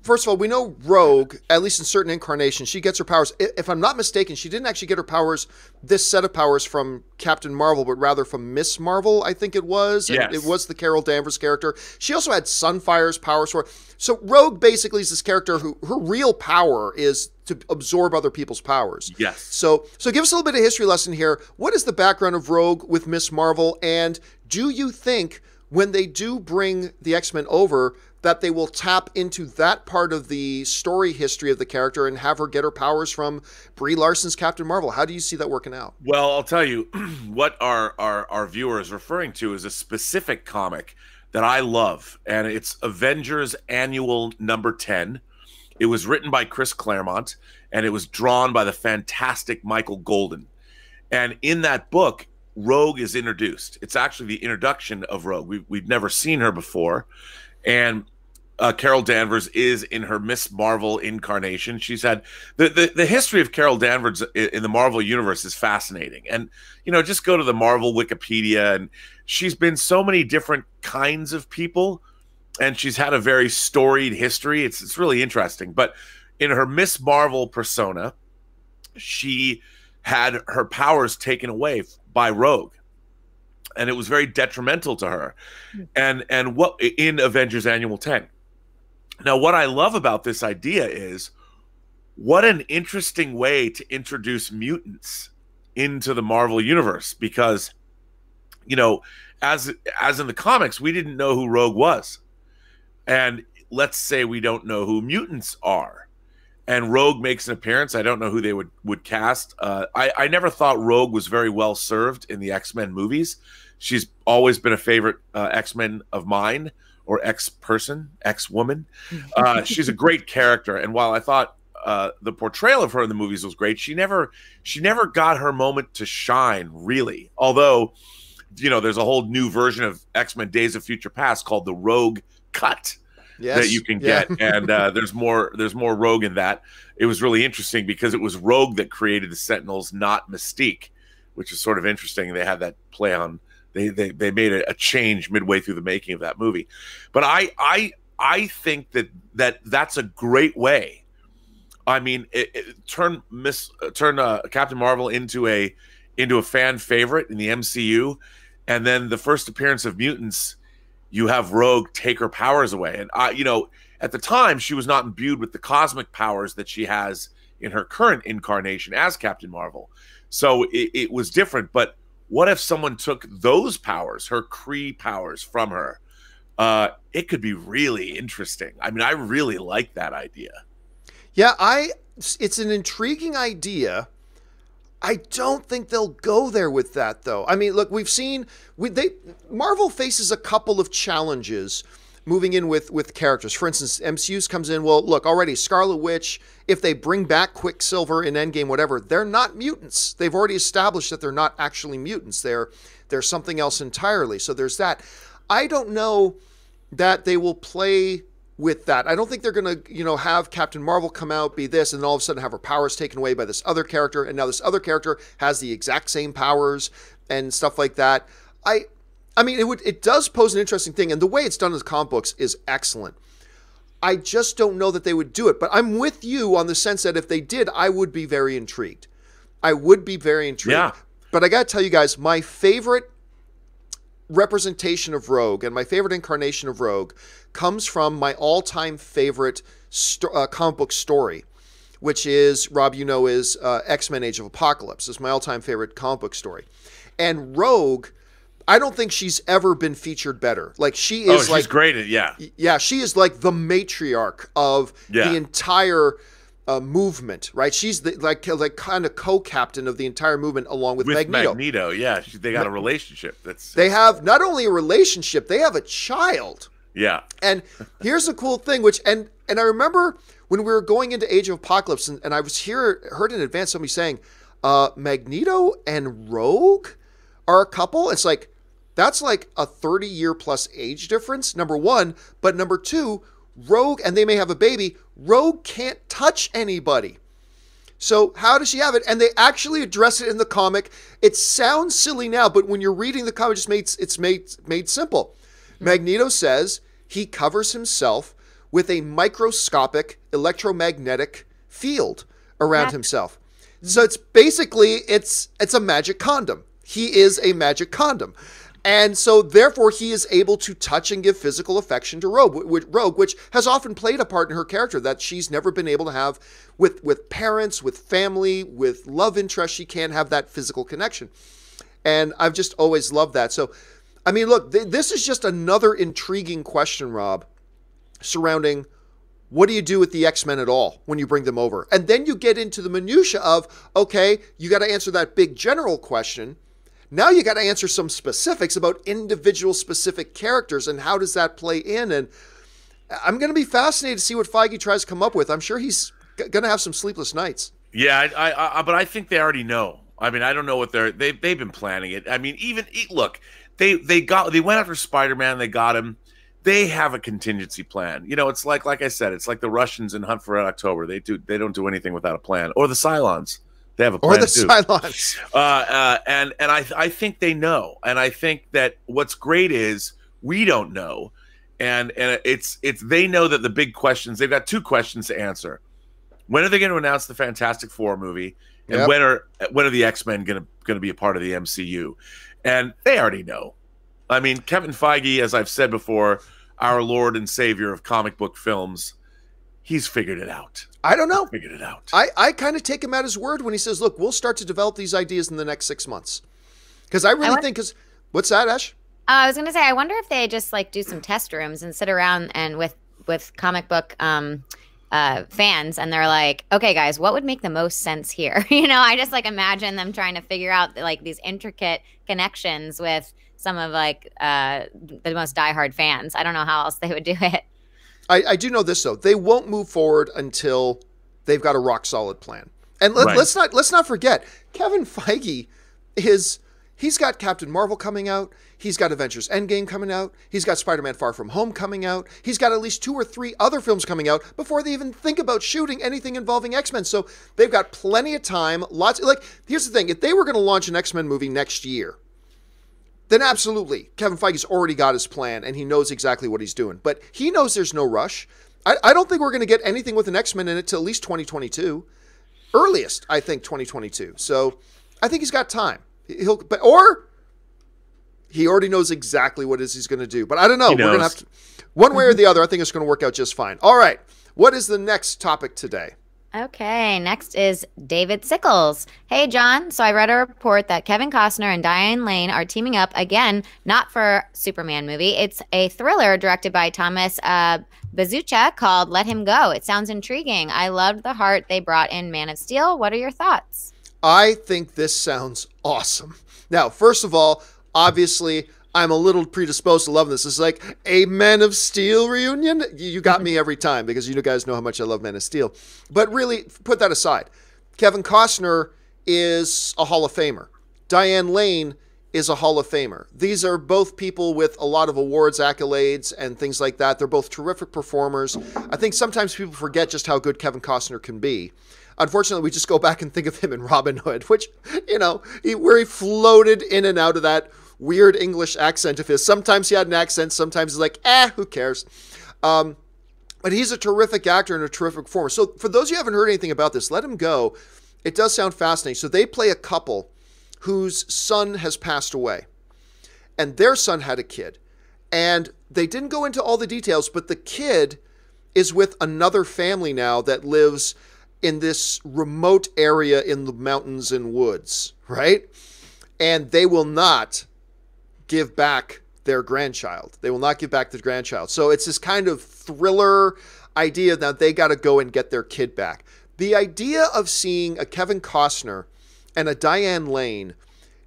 [SPEAKER 1] first of all, we know Rogue, at least in certain incarnations, she gets her powers. If I'm not mistaken, she didn't actually get her powers, this set of powers, from Captain Marvel, but rather from Miss Marvel, I think it was.
[SPEAKER 2] Yes.
[SPEAKER 1] It was the Carol Danvers character. She also had Sunfire's powers for her. So Rogue basically is this character who her real power is to absorb other people's powers.
[SPEAKER 2] Yes.
[SPEAKER 1] So give us a little bit of history lesson here. What is the background of Rogue with Miss Marvel, and do you think when they do bring the X-Men over, that they will tap into that part of the story history of the character and have her get her powers from Brie Larson's Captain Marvel. How do you see that working out?
[SPEAKER 2] Well, I'll tell you what our viewer is referring to is a specific comic that I love, and it's Avengers Annual number 10. It was written by Chris Claremont, and it was drawn by the fantastic Michael Golden. And in that book, Rogue is introduced. It's actually the introduction of Rogue. We've never seen her before. And Carol Danvers is in her Miss Marvel incarnation. She's had the history of Carol Danvers in the Marvel universe is fascinating. And, you know, just go to the Marvel Wikipedia, and she's been so many different kinds of people, and she's had a very storied history. It's really interesting. But in her Miss Marvel persona, she had her powers taken away by Rogue, and it was very detrimental to her. And what in Avengers Annual 10. Now, what I love about this idea is what an interesting way to introduce mutants into the Marvel universe, because, you know, as in the comics, we didn't know who Rogue was. And let's say we don't know who mutants are. And Rogue makes an appearance. I don't know who they would cast. I never thought Rogue was very well served in the X-Men movies. She's always been a favorite X-Men of mine, or X-person, X-woman. She's a great character. And while I thought the portrayal of her in the movies was great, she never got her moment to shine, really. Although, you know, there's a whole new version of X-Men Days of Future Past called the Rogue Cut. Yes, that you can get, and there's more Rogue in that. It was really interesting because it was Rogue that created the Sentinels, not Mystique, which is sort of interesting. They had that play on. They made a change midway through the making of that movie. But I think that's a great way. I mean, turn Captain Marvel into a fan favorite in the MCU, and then the first appearance of mutants, you have Rogue take her powers away. And you know, at the time, she was not imbued with the cosmic powers that she has in her current incarnation as Captain Marvel. So it was different. But what if someone took those powers, her Kree powers, from her? It could be really interesting. I mean, I really like that idea.
[SPEAKER 1] Yeah, it's an intriguing idea. I don't think they'll go there with that, though. I mean, look, Marvel faces a couple of challenges moving in with characters. For instance, MCU's comes in, well, look, already Scarlet Witch, if they bring back Quicksilver in Endgame, whatever, they're not mutants. They've already established that they're not actually mutants. They're something else entirely. So there's that. I don't know that they will play with that. I don't think they're going to, you know, have Captain Marvel come out, be this, and all of a sudden have her powers taken away by this other character, and now this other character has the exact same powers and stuff like that. I mean, it does pose an interesting thing, and the way it's done in the comic books is excellent. I just don't know that they would do it, but I'm with you on the sense that if they did, I would be very intrigued. Yeah. But I got to tell you guys, my favorite representation of Rogue and my favorite incarnation of Rogue comes from my all-time favorite comic book story, which is, Rob, you know, is X-Men Age of Apocalypse. It's my all-time favorite comic book story. And Rogue, I don't think she's ever been featured better. Like, she is she's
[SPEAKER 2] great at, yeah.
[SPEAKER 1] Yeah, she is like the matriarch of the entire movement, right? She's the like kind of co-captain of the entire movement along with Magneto.
[SPEAKER 2] Yeah, they got a relationship.
[SPEAKER 1] They have not only a relationship, they have a child.
[SPEAKER 2] Yeah.
[SPEAKER 1] And here's the cool thing, which and I remember when we were going into Age of Apocalypse, and I was heard in advance somebody saying, Magneto and Rogue are a couple. It's like, that's like a 30-year plus age difference, number one. But number two, Rogue, and they may have a baby, Rogue can't touch anybody. So how does she have it? And they actually address it in the comic. It sounds silly now, but when you're reading the comic, it's made simple. Magneto says he covers himself with a microscopic electromagnetic field around himself. So it's basically, it's a magic condom. He is a magic condom. And so, therefore, he is able to touch and give physical affection to Rogue, which has often played a part in her character that she's never been able to have with parents, with family, with love interest. She can't have that physical connection. And I've just always loved that. So I mean, look, this is just another intriguing question, Rob, surrounding what do you do with the X-Men at all when you bring them over? And then you get into the minutia of, okay, you got to answer that big general question. Now you got to answer some specifics about individual specific characters and how does that play in. And I'm going to be fascinated to see what Feige tries to come up with. I'm sure he's going to have some sleepless nights.
[SPEAKER 2] Yeah, but I think they already know. I mean, I don't know what they've been planning it. I mean, look, they went after Spider-Man, they got him. They have a contingency plan. You know, it's like I said, it's like the Russians in Hunt for Red October. They don't do anything without a plan. Or the Cylons. They have a plan too.
[SPEAKER 1] Cylons.
[SPEAKER 2] And I think they know. And I think that what's great is we don't know. And it's they know that the big questions, they've got two questions to answer. When are they going to announce the Fantastic Four movie? And when are the X-Men going to be a part of the MCU? And they already know. I mean, Kevin Feige, as I've said before, our Lord and Savior of comic book films, he's figured it out.
[SPEAKER 1] I don't know.
[SPEAKER 2] Figured it out.
[SPEAKER 1] I kind of take him at his word when he says, look, we'll start to develop these ideas in the next 6 months. Because I really think, what's that, Ash?
[SPEAKER 3] I was going to say, I wonder if they just like do some test rooms and sit around and with comic book fans, and they're like, okay, guys, what would make the most sense here? You know, I just like imagine them trying to figure out like these intricate connections with some of like the most diehard fans. I don't know how else they would do it.
[SPEAKER 1] I do know this though. They won't move forward until they've got a rock solid plan. And let's not forget, Kevin Feige he's got Captain Marvel coming out. He's got Avengers Endgame coming out. He's got Spider-Man Far From Home coming out. He's got at least 2 or 3 other films coming out before they even think about shooting anything involving X-Men. So they've got plenty of time. Here's the thing. If they were going to launch an X-Men movie next year, then absolutely, Kevin Feige's already got his plan and he knows exactly what he's doing. But he knows there's no rush. I don't think we're going to get anything with an X-Men in it till at least 2022. Earliest, I think, 2022. So I think he's got time. Or he already knows exactly what it is he's going to do. But I don't know. We're going to have to, one way or the other, I think it's going to work out just fine. All right. What is the next topic today?
[SPEAKER 3] Okay, next is David Sickles. Hey, John. So I read a report that Kevin Costner and Diane Lane are teaming up again, not for Superman movie. It's a thriller directed by Thomas Bezucha called Let Him Go. It sounds intriguing. I loved the heart they brought in Man of Steel. What are your thoughts?
[SPEAKER 1] I think this sounds awesome. Now, first of all, obviously, I'm a little predisposed to loving this. It's like a Man of Steel reunion. You got me every time because you guys know how much I love Man of Steel. But really, put that aside. Kevin Costner is a Hall of Famer. Diane Lane is a Hall of Famer. These are both people with a lot of awards, accolades, and things like that. They're both terrific performers. I think sometimes people forget just how good Kevin Costner can be. Unfortunately, we just go back and think of him in Robin Hood, which, where he floated in and out of that weird English accent of his. Sometimes he had an accent, sometimes he's like, who cares? But he's a terrific actor and a terrific performer. So for those of you who haven't heard anything about this, Let Him Go. It does sound fascinating. So they play a couple whose son has passed away, and their son had a kid. And they didn't go into all the details, but the kid is with another family now that lives in this remote area in the mountains and woods, right? And they will not give back their grandchild. They will not give back their grandchild. So it's this kind of thriller idea that they got to go and get their kid back. The idea of seeing a Kevin Costner and a Diane Lane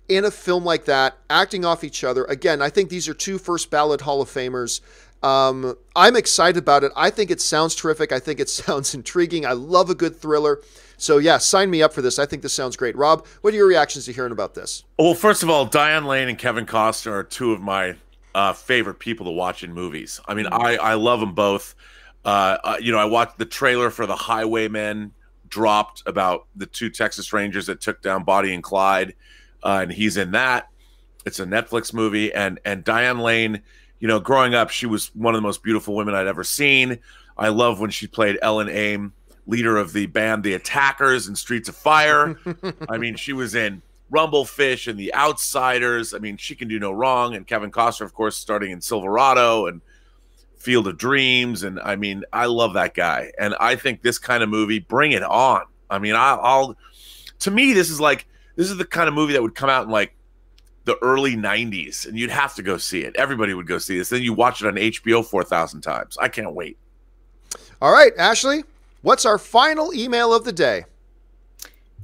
[SPEAKER 1] in a film like that, acting off each other. Again, I think these are 2 first ballot Hall of Famers. I'm excited about it. I think it sounds terrific. I think it sounds intriguing. I love a good thriller. So yeah, sign me up for this. I think this sounds great. Rob, what are your reactions to hearing about this?
[SPEAKER 2] Well, first of all, Diane Lane and Kevin Costner are 2 of my favorite people to watch in movies. I mean, I love them both. I watched the trailer for The Highwaymen dropped about the 2 Texas Rangers that took down Bonnie and Clyde, and he's in that. It's a Netflix movie, and Diane Lane, growing up, she was one of the most beautiful women I'd ever seen. I love when she played Ellen Aim, leader of the band The Attackers in Streets of Fire. I mean, she was in Rumblefish and The Outsiders. I mean, she can do no wrong. And Kevin Costner, of course, starting in Silverado and Field of Dreams. And I mean, I love that guy. And I think this kind of movie, bring it on. I mean, to me, this is the kind of movie that would come out in like the early 90s, and you'd have to go see it. Everybody would go see this. Then you watch it on HBO 4,000 times. I can't wait.
[SPEAKER 1] All right, Ashley, what's our final email of the day?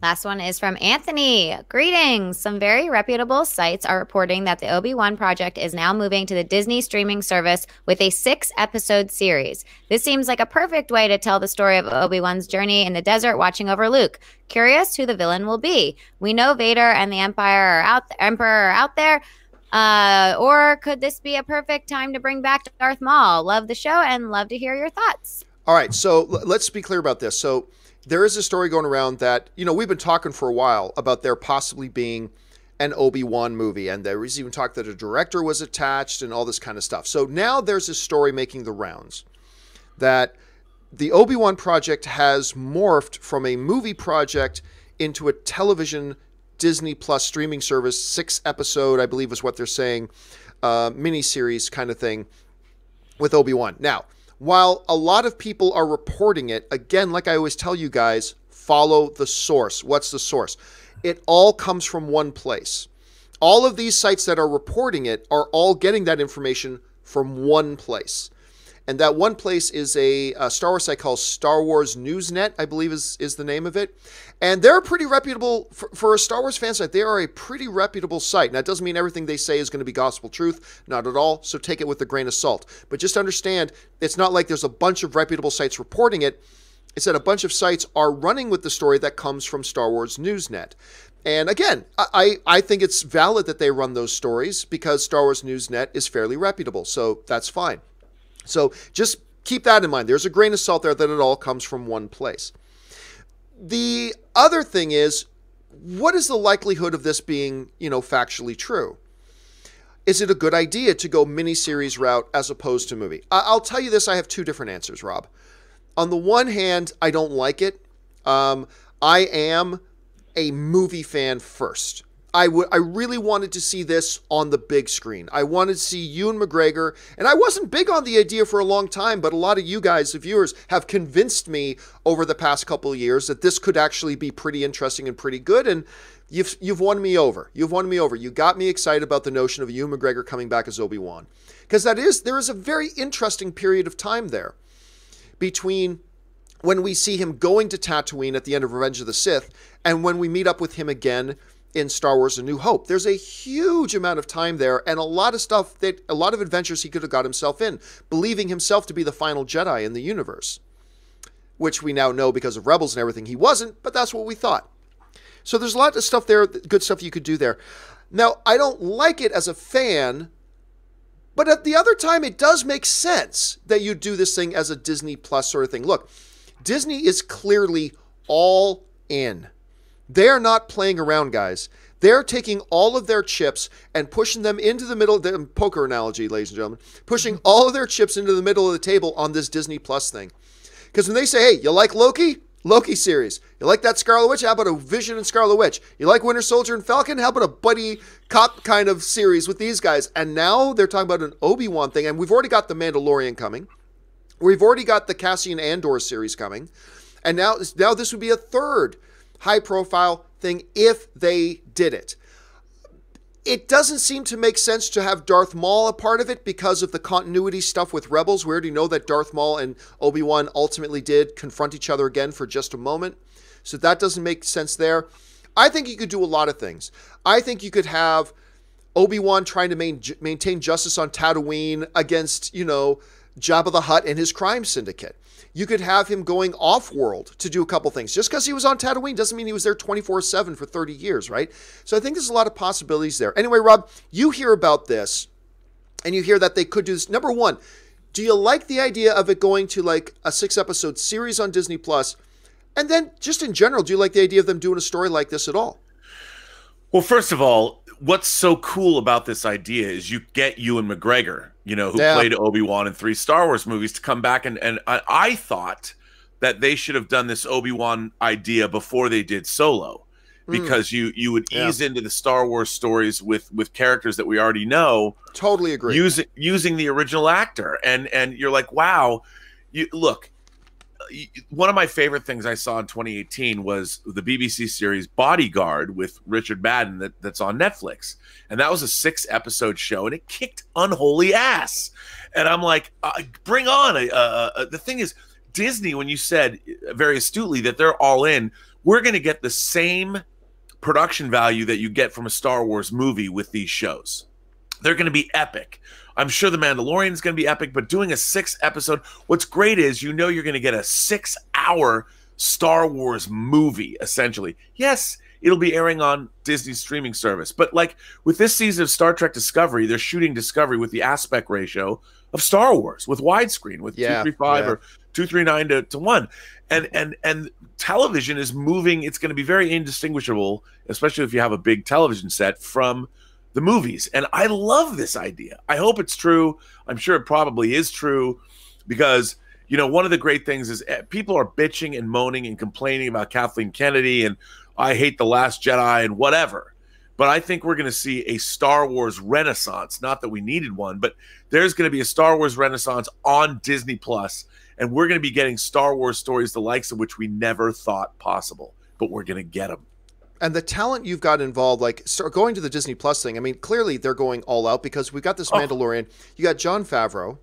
[SPEAKER 3] Last one is from Anthony. Greetings. Some very reputable sites are reporting that the Obi-Wan project is now moving to the Disney streaming service with a 6-episode series. This seems like a perfect way to tell the story of Obi-Wan's journey in the desert watching over Luke. Curious who the villain will be. We know Vader and the Emperor are out there. Or could this be a perfect time to bring back Darth Maul? Love the show and love to hear your thoughts.
[SPEAKER 1] All right, so let's be clear about this. So there is a story going around that, we've been talking for a while about there possibly being an Obi-Wan movie. And there was even talk that a director was attached and all this kind of stuff. So now there's a story making the rounds that the Obi-Wan project has morphed from a movie project into a television Disney Plus streaming service, 6-episode, I believe is what they're saying, miniseries kind of thing with Obi-Wan. Now, while a lot of people are reporting it, again, like I always tell you guys, follow the source. What's the source? It all comes from one place. All of these sites that are reporting it are all getting that information from one place. And that one place is a Star Wars site called Star Wars Newsnet, I believe is the name of it. And they're a pretty reputable, for a Star Wars fan site, they are a pretty reputable site. Now, it doesn't mean everything they say is going to be gospel truth. Not at all. So take it with a grain of salt. But just understand, it's not like there's a bunch of reputable sites reporting it. It's that a bunch of sites are running with the story that comes from Star Wars Newsnet. And again, I think it's valid that they run those stories because Star Wars Newsnet is fairly reputable. So that's fine. So just keep that in mind. There's a grain of salt there that it all comes from one place. The other thing is, what is the likelihood of this being, factually true? Is it a good idea to go miniseries route as opposed to movie? I'll tell you this, I have two different answers, Rob. On the one hand, I don't like it. I am a movie fan first. I really wanted to see this on the big screen. I wanted to see Ewan McGregor, and I wasn't big on the idea for a long time, but a lot of you guys, the viewers, have convinced me over the past couple of years that this could actually be pretty interesting and pretty good, and you've won me over. You've won me over. You got me excited about the notion of Ewan McGregor coming back as Obi-Wan, because there is a very interesting period of time there between when we see him going to Tatooine at the end of Revenge of the Sith and when we meet up with him again in Star Wars A New Hope. There's a huge amount of time there and a lot of adventures he could have got himself in, believing himself to be the final Jedi in the universe, which we now know because of Rebels and everything he wasn't, but that's what we thought. So there's a lot of stuff there, good stuff you could do there. Now, I don't like it as a fan, but at the other time, it does make sense that you do this thing as a Disney Plus sort of thing. Look, Disney is clearly all in. They're not playing around, guys. They're taking all of their chips and pushing them into the middle, the poker analogy, ladies and gentlemen, pushing all of their chips into the middle of the table on this Disney Plus thing. Because when they say, hey, you like Loki? Loki series. You like that Scarlet Witch? How about a Vision and Scarlet Witch? You like Winter Soldier and Falcon? How about a buddy cop kind of series with these guys? And now they're talking about an Obi-Wan thing, and we've already got The Mandalorian coming. We've already got the Cassian Andor series coming. And now this would be a third high-profile thing if they did it. It doesn't seem to make sense to have Darth Maul a part of it because of the continuity stuff with Rebels. We already know that Darth Maul and Obi-Wan ultimately did confront each other again for just a moment. So that doesn't make sense there. I think you could do a lot of things. I think you could have Obi-Wan trying to maintain justice on Tatooine against, Jabba the Hutt and his crime syndicate. You could have him going off-world to do a couple things. Just because he was on Tatooine doesn't mean he was there 24/7 for 30 years, right? So I think there's a lot of possibilities there. Anyway, Rob, you hear about this, and you hear that they could do this. Number one, do you like the idea of it going to like a 6-episode series on Disney Plus? And then, just in general, do you like the idea of them doing a story like this at all?
[SPEAKER 2] Well, first of all, what's so cool about this idea is you get Ewan McGregor, who played Obi-Wan in 3 Star Wars movies, to come back. And I thought that they should have done this Obi-Wan idea before they did Solo, because you would ease into the Star Wars stories with characters that we already know.
[SPEAKER 1] Totally agree.
[SPEAKER 2] Using the original actor. And you're like, wow, look, one of my favorite things I saw in 2018 was the BBC series Bodyguard with Richard Madden that's on Netflix. And that was a 6-episode show, and it kicked unholy ass. And I'm like, bring on. The thing is, Disney, when you said very astutely that they're all in, we're going to get the same production value that you get from a Star Wars movie with these shows. They're going to be epic. I'm sure The Mandalorian is going to be epic, but doing a 6-episode, what's great is you're going to get a 6-hour Star Wars movie, essentially. Yes, it'll be airing on Disney's streaming service, but like with this season of Star Trek Discovery, they're shooting Discovery with the aspect ratio of Star Wars, with widescreen, with 235 or 239 to 1. And television is moving. It's going to be very indistinguishable, especially if you have a big television set, from the movies. And I love this idea. I hope it's true. I'm sure it probably is true, because, you know, one of the great things is people are bitching and moaning and complaining about Kathleen Kennedy and I hate The Last Jedi and whatever. But I think we're going to see a Star Wars renaissance. Not that we needed one, but there's going to be a Star Wars renaissance on Disney Plus, and we're going to be getting Star Wars stories the likes of which we never thought possible, but we're going to get them.
[SPEAKER 1] And the talent you've got involved, like going to the Disney Plus thing, I mean, clearly they're going all out, because we got this Mandalorian. You got Jon Favreau.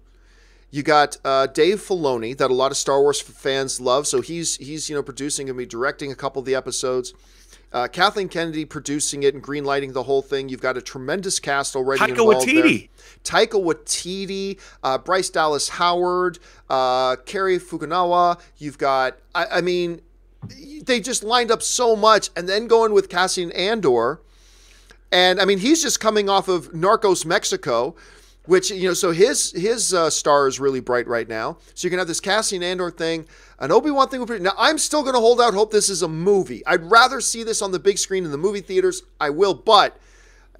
[SPEAKER 1] You got Dave Filoni, that a lot of Star Wars fans love. So he's producing and directing a couple of the episodes. Kathleen Kennedy producing it and greenlighting the whole thing. You've got a tremendous cast already involved there. Taika Waititi, Bryce Dallas Howard, Cary Fukunaga. You've got, I mean, they just lined up so much, and then going with Cassian Andor. And I mean, he's just coming off of Narcos Mexico, which, you know, so his star is really bright right now. So you can have this Cassian Andor thing, an Obi-Wan thing. Now, I'm still going to hold out hope this is a movie. I'd rather see this on the big screen in the movie theaters. I will, but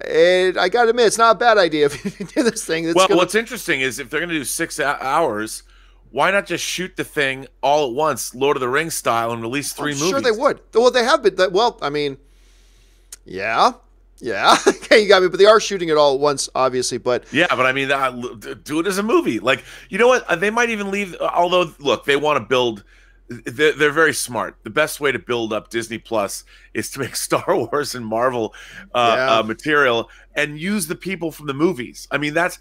[SPEAKER 1] I got to admit, it's not a bad idea if you do this thing.
[SPEAKER 2] What's interesting is if they're going to do 6 hours, why not just shoot the thing all at once, Lord of the Rings style, and release 3 movies?
[SPEAKER 1] Sure, they would. Well, they have been. Well, I mean, yeah. Okay, you got me. But they are shooting it all at once, obviously. But
[SPEAKER 2] yeah, but I mean, do it as a movie. Like, you know what? They might even leave. Although, look, they want to build. They're very smart. The best way to build up Disney Plus is to make Star Wars and Marvel material and use the people from the movies. I mean, that's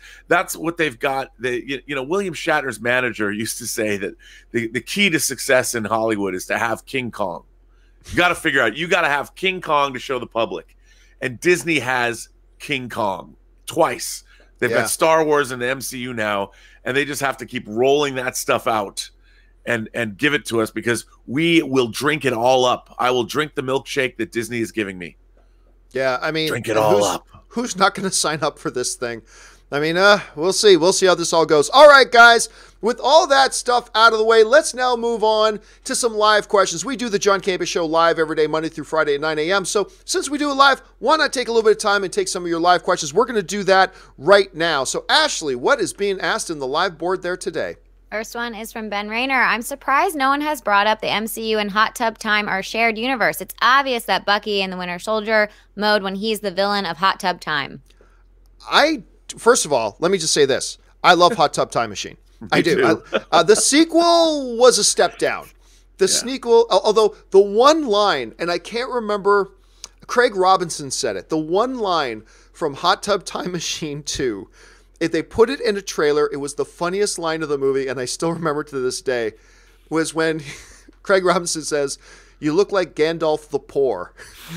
[SPEAKER 2] what they've got. William Shatner's manager used to say that the key to success in Hollywood is to have King Kong. You got to figure out. You got to have King Kong to show the public, and Disney has King Kong twice. They've got Star Wars and the MCU now, and they just have to keep rolling that stuff out. And give it to us, because we will drink it all up. I will drink the milkshake that Disney is giving me.
[SPEAKER 1] Yeah, I mean,
[SPEAKER 2] drink it all up.
[SPEAKER 1] Who's not going to sign up for this thing? I mean, we'll see. We'll see how this all goes. All right, guys. With all that stuff out of the way, let's now move on to some live questions. We do the John Campea Show live every day, Monday through Friday at 9 a.m. So since we do it live, why not take a little bit of time and take some of your live questions? We're going to do that right now. So, Ashley, what is being asked in the live board there today?
[SPEAKER 3] First one is from Ben Rayner. I'm surprised no one has brought up the MCU and Hot Tub Time are shared universe. It's obvious that Bucky in the Winter Soldier mode when he's the villain of Hot Tub Time.
[SPEAKER 1] First of all, let me just say this. I love Hot Tub Time Machine. I do. The sequel was a step down. The sequel, although the one line, and I can't remember, Craig Robinson said it, the one line from Hot Tub Time Machine 2, if they put it in a trailer, it was the funniest line of the movie, and I still remember to this day, was when Craig Robinson says, "You look like Gandalf the Poor."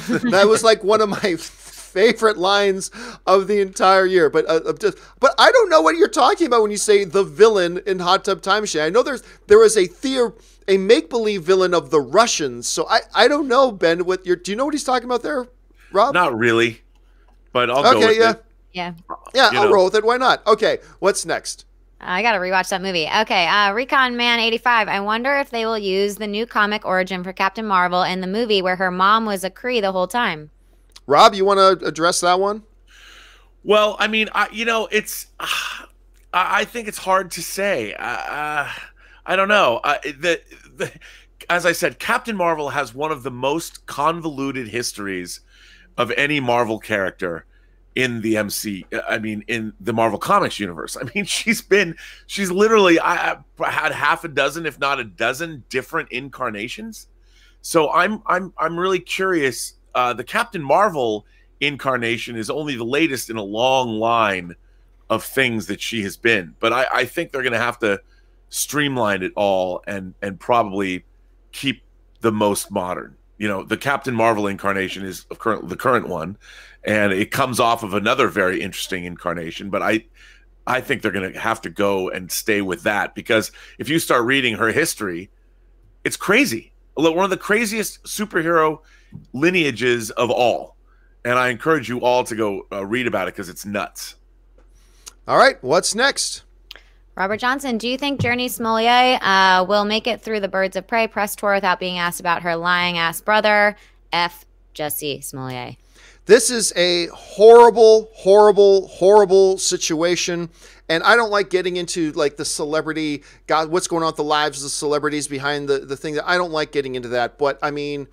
[SPEAKER 1] That was like one of my favorite lines of the entire year. But I don't know what you're talking about when you say the villain in Hot Tub Time Machine. I know there is a make-believe villain of the Russians, so I don't know, Ben. Do you know what he's talking about there, Rob?
[SPEAKER 2] Not really, but I'll go with it.
[SPEAKER 3] Yeah,
[SPEAKER 1] I'll roll with it. Why not? Okay, what's next?
[SPEAKER 3] I got to rewatch that movie. Okay, Recon Man 85. I wonder if they will use the new comic origin for Captain Marvel in the movie where her mom was a Kree the whole time.
[SPEAKER 1] Rob, you want to address that one?
[SPEAKER 2] Well, I mean, it's. I think it's hard to say. I don't know. As I said, Captain Marvel has one of the most convoluted histories of any Marvel character. in the in the Marvel Comics universe. I mean, she's literally I had half a dozen, if not a dozen, different incarnations. So I'm really curious. The Captain Marvel incarnation is only the latest in a long line of things that she has been. But I think they're going to have to streamline it all and probably keep the most modern. You know, the Captain Marvel incarnation is the current one, and it comes off of another very interesting incarnation. But I think they're going to have to go and stay with that, because if you start reading her history, it's crazy. One of the craziest superhero lineages of all. And I encourage you all to go read about it, because it's nuts.
[SPEAKER 1] All right, what's next?
[SPEAKER 3] Robert Johnson, do you think Journey Smollett will make it through the Birds of Prey press tour without being asked about her lying-ass brother, F. Jussie Smollett?
[SPEAKER 1] This is a horrible, horrible, horrible situation. And I don't like getting into like the celebrity, God, what's going on with the lives of the celebrities behind the thing. I don't like getting into that. But I mean,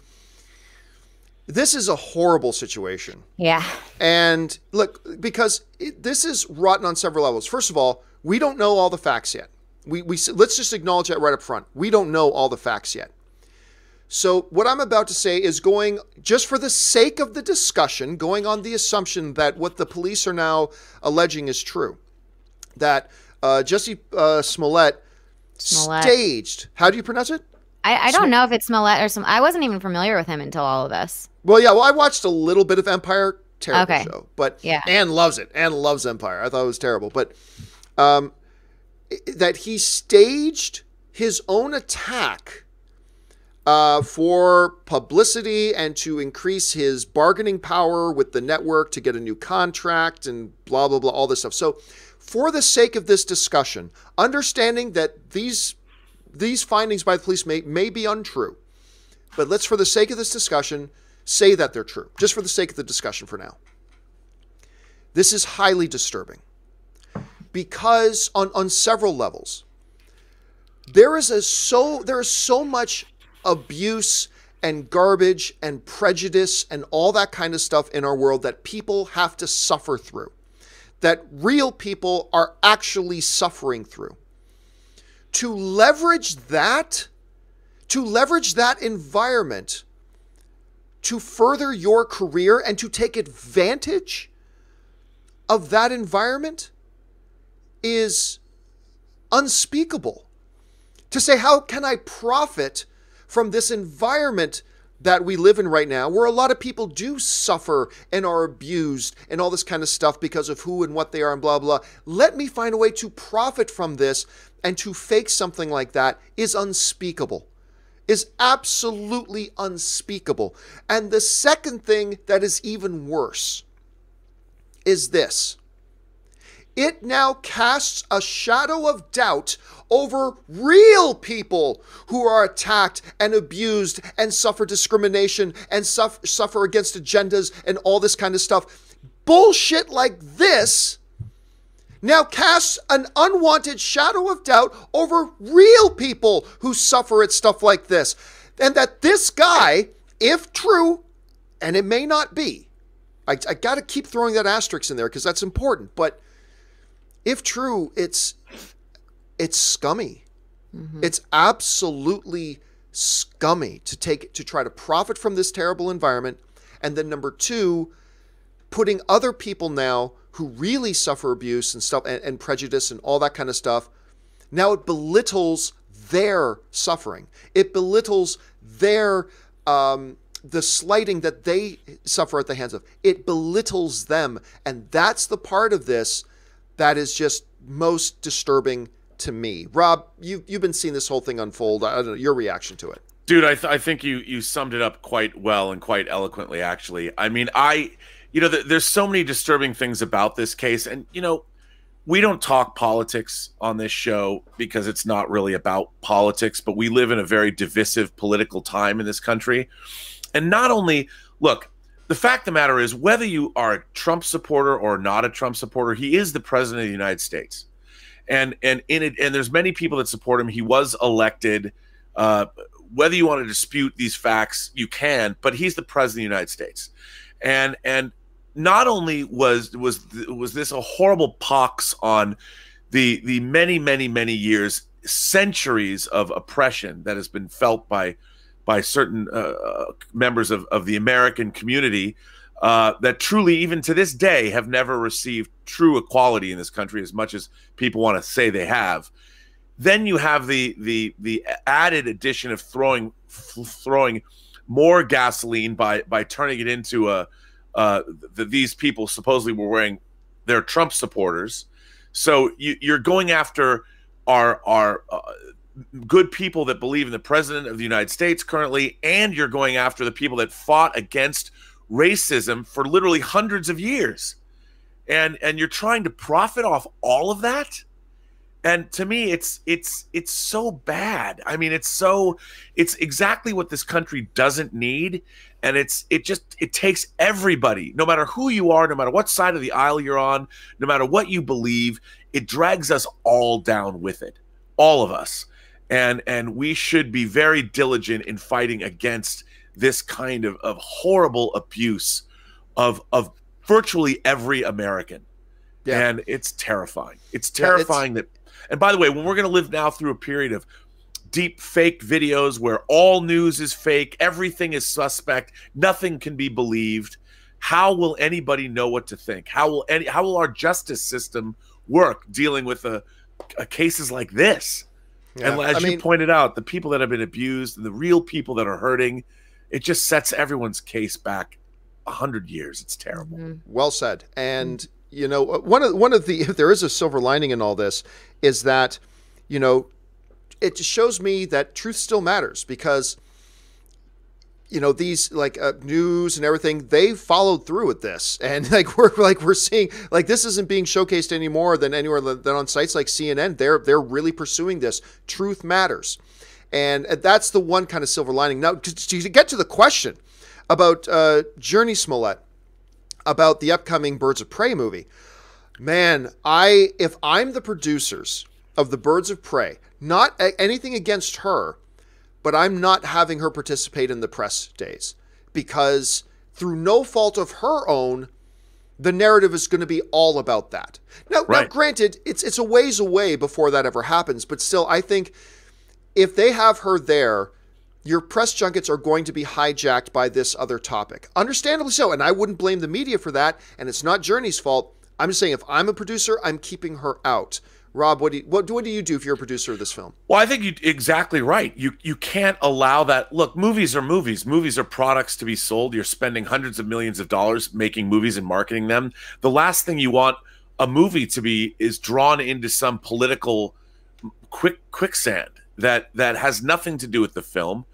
[SPEAKER 1] this is a horrible situation.
[SPEAKER 3] Yeah.
[SPEAKER 1] And look, because this is rotten on several levels. First of all, we don't know all the facts yet. Let's just acknowledge that right up front. We don't know all the facts yet. So what I'm about to say is going, just for the sake of the discussion, going on the assumption that what the police are now alleging is true. That Jussie Smollett staged, how do you pronounce it?
[SPEAKER 3] I don't know if it's Smollett or some. I wasn't even familiar with him until all of this.
[SPEAKER 1] Well, yeah. Well, I watched a little bit of Empire. Terrible show, but
[SPEAKER 3] yeah.
[SPEAKER 1] Anne loves it. Anne loves Empire. I thought it was terrible, but that he staged his own attack for publicity and to increase his bargaining power with the network to get a new contract and blah blah blah, all this stuff. So, for the sake of this discussion, understanding that these findings by the police may be untrue, but let's, for the sake of this discussion, say that they're true, just for the sake of the discussion for now. This is highly disturbing because on several levels, there is so much abuse and garbage and prejudice and all that kind of stuff in our world that people have to suffer through, that real people are actually suffering through. To leverage that environment to further your career and to take advantage of that environment is unspeakable. To say, how can I profit from this environment that we live in right now, where a lot of people do suffer and are abused and all this kind of stuff because of who and what they are and blah, blah. Let me find a way to profit from this, and to fake something like that is unspeakable. Is absolutely unspeakable. And the second thing that is even worse is this. It now casts a shadow of doubt over real people who are attacked and abused and suffer discrimination and suffer against agendas and all this kind of stuff. Bullshit like this now casts an unwanted shadow of doubt over real people who suffer at stuff like this. And that this guy, if true, and it may not be, I got to keep throwing that asterisk in there because that's important, but if true, it's scummy. Mm-hmm. It's absolutely scummy to try to profit from this terrible environment. And then number two, putting other people now who really suffer abuse and stuff and prejudice and all that kind of stuff, now it belittles their suffering. It belittles their the slighting that they suffer at the hands of. It belittles them. And that's the part of this that is just most disturbing to me. Rob, you've been seeing this whole thing unfold. I don't know your reaction to it.
[SPEAKER 2] Dude, I think you summed it up quite well and quite eloquently, actually. I mean, there's so many disturbing things about this case. And, we don't talk politics on this show because it's not really about politics, but we live in a very divisive political time in this country. And not only, look, the fact of the matter is, whether you are a Trump supporter or not a Trump supporter, he is the president of the United States. And there's many people that support him. He was elected. Whether you want to dispute these facts, you can, but he's the president of the United States. And not only was this a horrible pox on the many years, centuries of oppression that has been felt by certain members of the American community that truly, even to this day, have never received true equality in this country as much as people want to say they have. Then you have the added addition of throwing more gasoline by turning it into these people supposedly were wearing, they're Trump supporters. So you're going after our good people that believe in the president of the United States currently, and you're going after the people that fought against racism for literally hundreds of years, and you're trying to profit off all of that. And to me, it's so bad. I mean, it's exactly what this country doesn't need. And it takes everybody, no matter who you are, no matter what side of the aisle you're on, no matter what you believe, it drags us all down with it, all of us. And we should be very diligent in fighting against this kind of horrible abuse of virtually every American. Yeah. And it's terrifying. It's terrifying that. And by the way, when we're going to live now through a period of deep fake videos where all news is fake, everything is suspect, nothing can be believed, how will anybody know what to think? How will our justice system work dealing with cases like this? Yeah. And as you pointed out, the people that have been abused and the real people that are hurting, it just sets everyone's case back 100 years. It's terrible.
[SPEAKER 1] Mm-hmm. Well said. And you know, one of the, if there is a silver lining in all this, is that, you know, it shows me that truth still matters, because, you know, these news and everything, they followed through with this, and we're seeing this isn't being showcased any more than anywhere than on sites like CNN. They're really pursuing this. Truth matters, and that's the one kind of silver lining. Now, to get to the question about Journey Smollett, about the upcoming Birds of Prey movie. Man, if I'm the producers of the Birds of Prey, not anything against her, but I'm not having her participate in the press days, because through no fault of her own, the narrative is going to be all about that. Now, granted, it's a ways away before that ever happens, but still, I think if they have her there, your press junkets are going to be hijacked by this other topic. Understandably so, and I wouldn't blame the media for that, and it's not Journey's fault. I'm just saying, if I'm a producer, I'm keeping her out. Rob, what do you do if you're a producer of this film?
[SPEAKER 2] Well, I think you're exactly right. You can't allow that. Look, movies are movies. Movies are products to be sold. You're spending hundreds of millions of dollars making movies and marketing them. The last thing you want a movie to be is drawn into some political quicksand that has nothing to do with the film.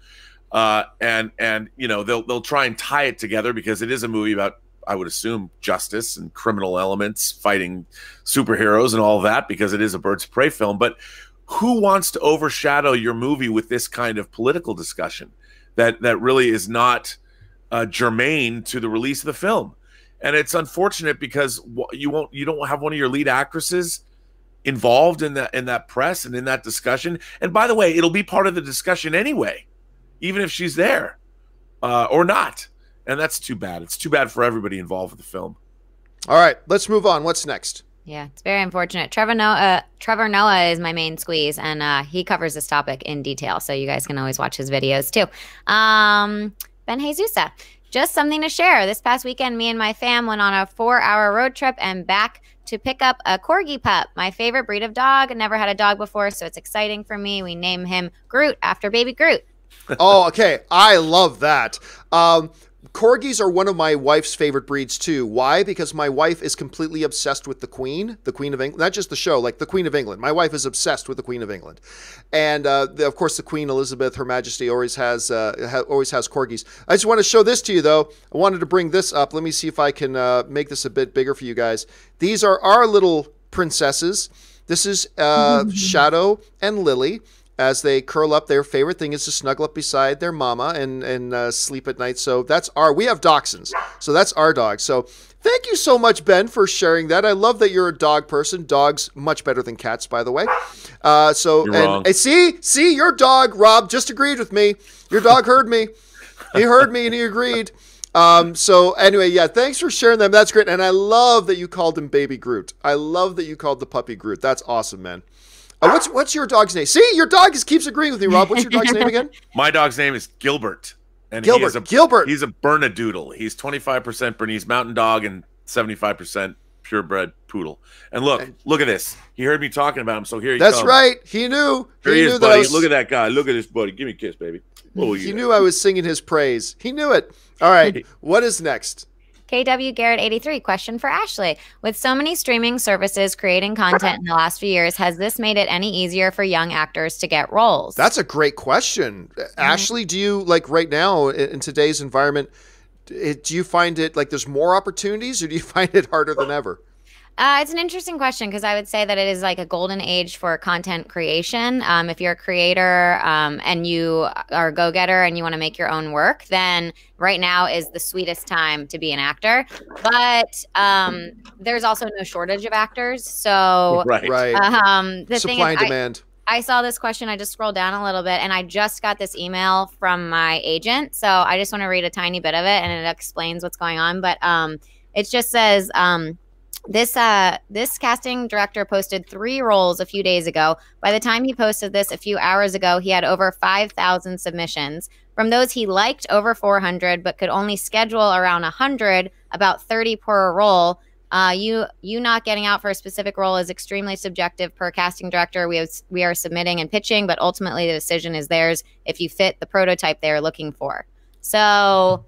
[SPEAKER 2] And you know, they'll try and tie it together because it is a movie about, I would assume, justice and criminal elements, fighting superheroes and all of that, because it is a Birds of Prey film. But who wants to overshadow your movie with this kind of political discussion that really is not germane to the release of the film? And it's unfortunate because you don't have one of your lead actresses involved in that press and in that discussion. And by the way, it'll be part of the discussion anyway, even if she's there or not. And that's too bad. It's too bad for everybody involved with the film.
[SPEAKER 1] All right, let's move on. What's next?
[SPEAKER 3] Yeah, it's very unfortunate. Trevor Noah is my main squeeze, and he covers this topic in detail, so you guys can always watch his videos too. Ben Jesusa, just something to share. This past weekend, me and my fam went on a 4-hour road trip and back to pick up a Corgi pup, my favorite breed of dog. Never had a dog before, so it's exciting for me. We named him Groot after baby Groot.
[SPEAKER 1] Oh, okay. I love that. Corgis are one of my wife's favorite breeds too. Why? Because my wife is completely obsessed with the Queen of England. Not just the show, like the Queen of England. My wife is obsessed with the Queen of England, and of course, the Queen Elizabeth, Her Majesty, always has corgis. I just want to show this to you, though. I wanted to bring this up. Let me see if I can make this a bit bigger for you guys. These are our little princesses. This is Shadow and Lily. As they curl up, their favorite thing is to snuggle up beside their mama and sleep at night. So we have dachshunds. So that's our dog. So thank you so much, Ben, for sharing that. I love that you're a dog person. Dogs much better than cats, by the way. See, your dog, Rob, just agreed with me. Your dog heard me. He heard me and he agreed. So anyway, yeah, thanks for sharing them. That's great. And I love that you called him Baby Groot. I love that you called the puppy Groot. That's awesome, man. What's your dog's name? See, your dog keeps agreeing with me, Rob. What's your dog's name again?
[SPEAKER 2] My dog's name is Gilbert. And
[SPEAKER 1] Gilbert.
[SPEAKER 2] He's a Bernedoodle. He's 25% Bernese Mountain Dog and 75% purebred poodle. And look at this. He heard me talking about him, so here he comes.
[SPEAKER 1] That's right. He knew.
[SPEAKER 2] Here he is, buddy. Look at that guy. Look at this, buddy. Give me a kiss, baby.
[SPEAKER 1] He knew I was singing his praise. He knew it. All right. What is next?
[SPEAKER 3] KW Garrett 83, question for Ashley. With so many streaming services creating content in the last few years, has this made it any easier for young actors to get roles?
[SPEAKER 1] That's a great question. Ashley, do you, like right now in today's environment, do you find it like there's more opportunities, or do you find it harder than ever?
[SPEAKER 3] It's an interesting question, because I would say that it is like a golden age for content creation. If you're a creator and you are a go-getter and you want to make your own work, then right now is the sweetest time to be an actor. But there's also no shortage of actors. So
[SPEAKER 1] right.
[SPEAKER 3] The
[SPEAKER 1] Supply
[SPEAKER 3] thing is,
[SPEAKER 1] and demand.
[SPEAKER 3] I saw this question. I just scrolled down a little bit, and I just got this email from my agent. So I just want to read a tiny bit of it, and it explains what's going on. But it just says... This casting director posted 3 roles a few days ago. By the time he posted this a few hours ago, he had over 5,000 submissions. From those, he liked over 400, but could only schedule around 100, about 30 per role. You not getting out for a specific role is extremely subjective per casting director. We are submitting and pitching, but ultimately the decision is theirs if you fit the prototype they are looking for. So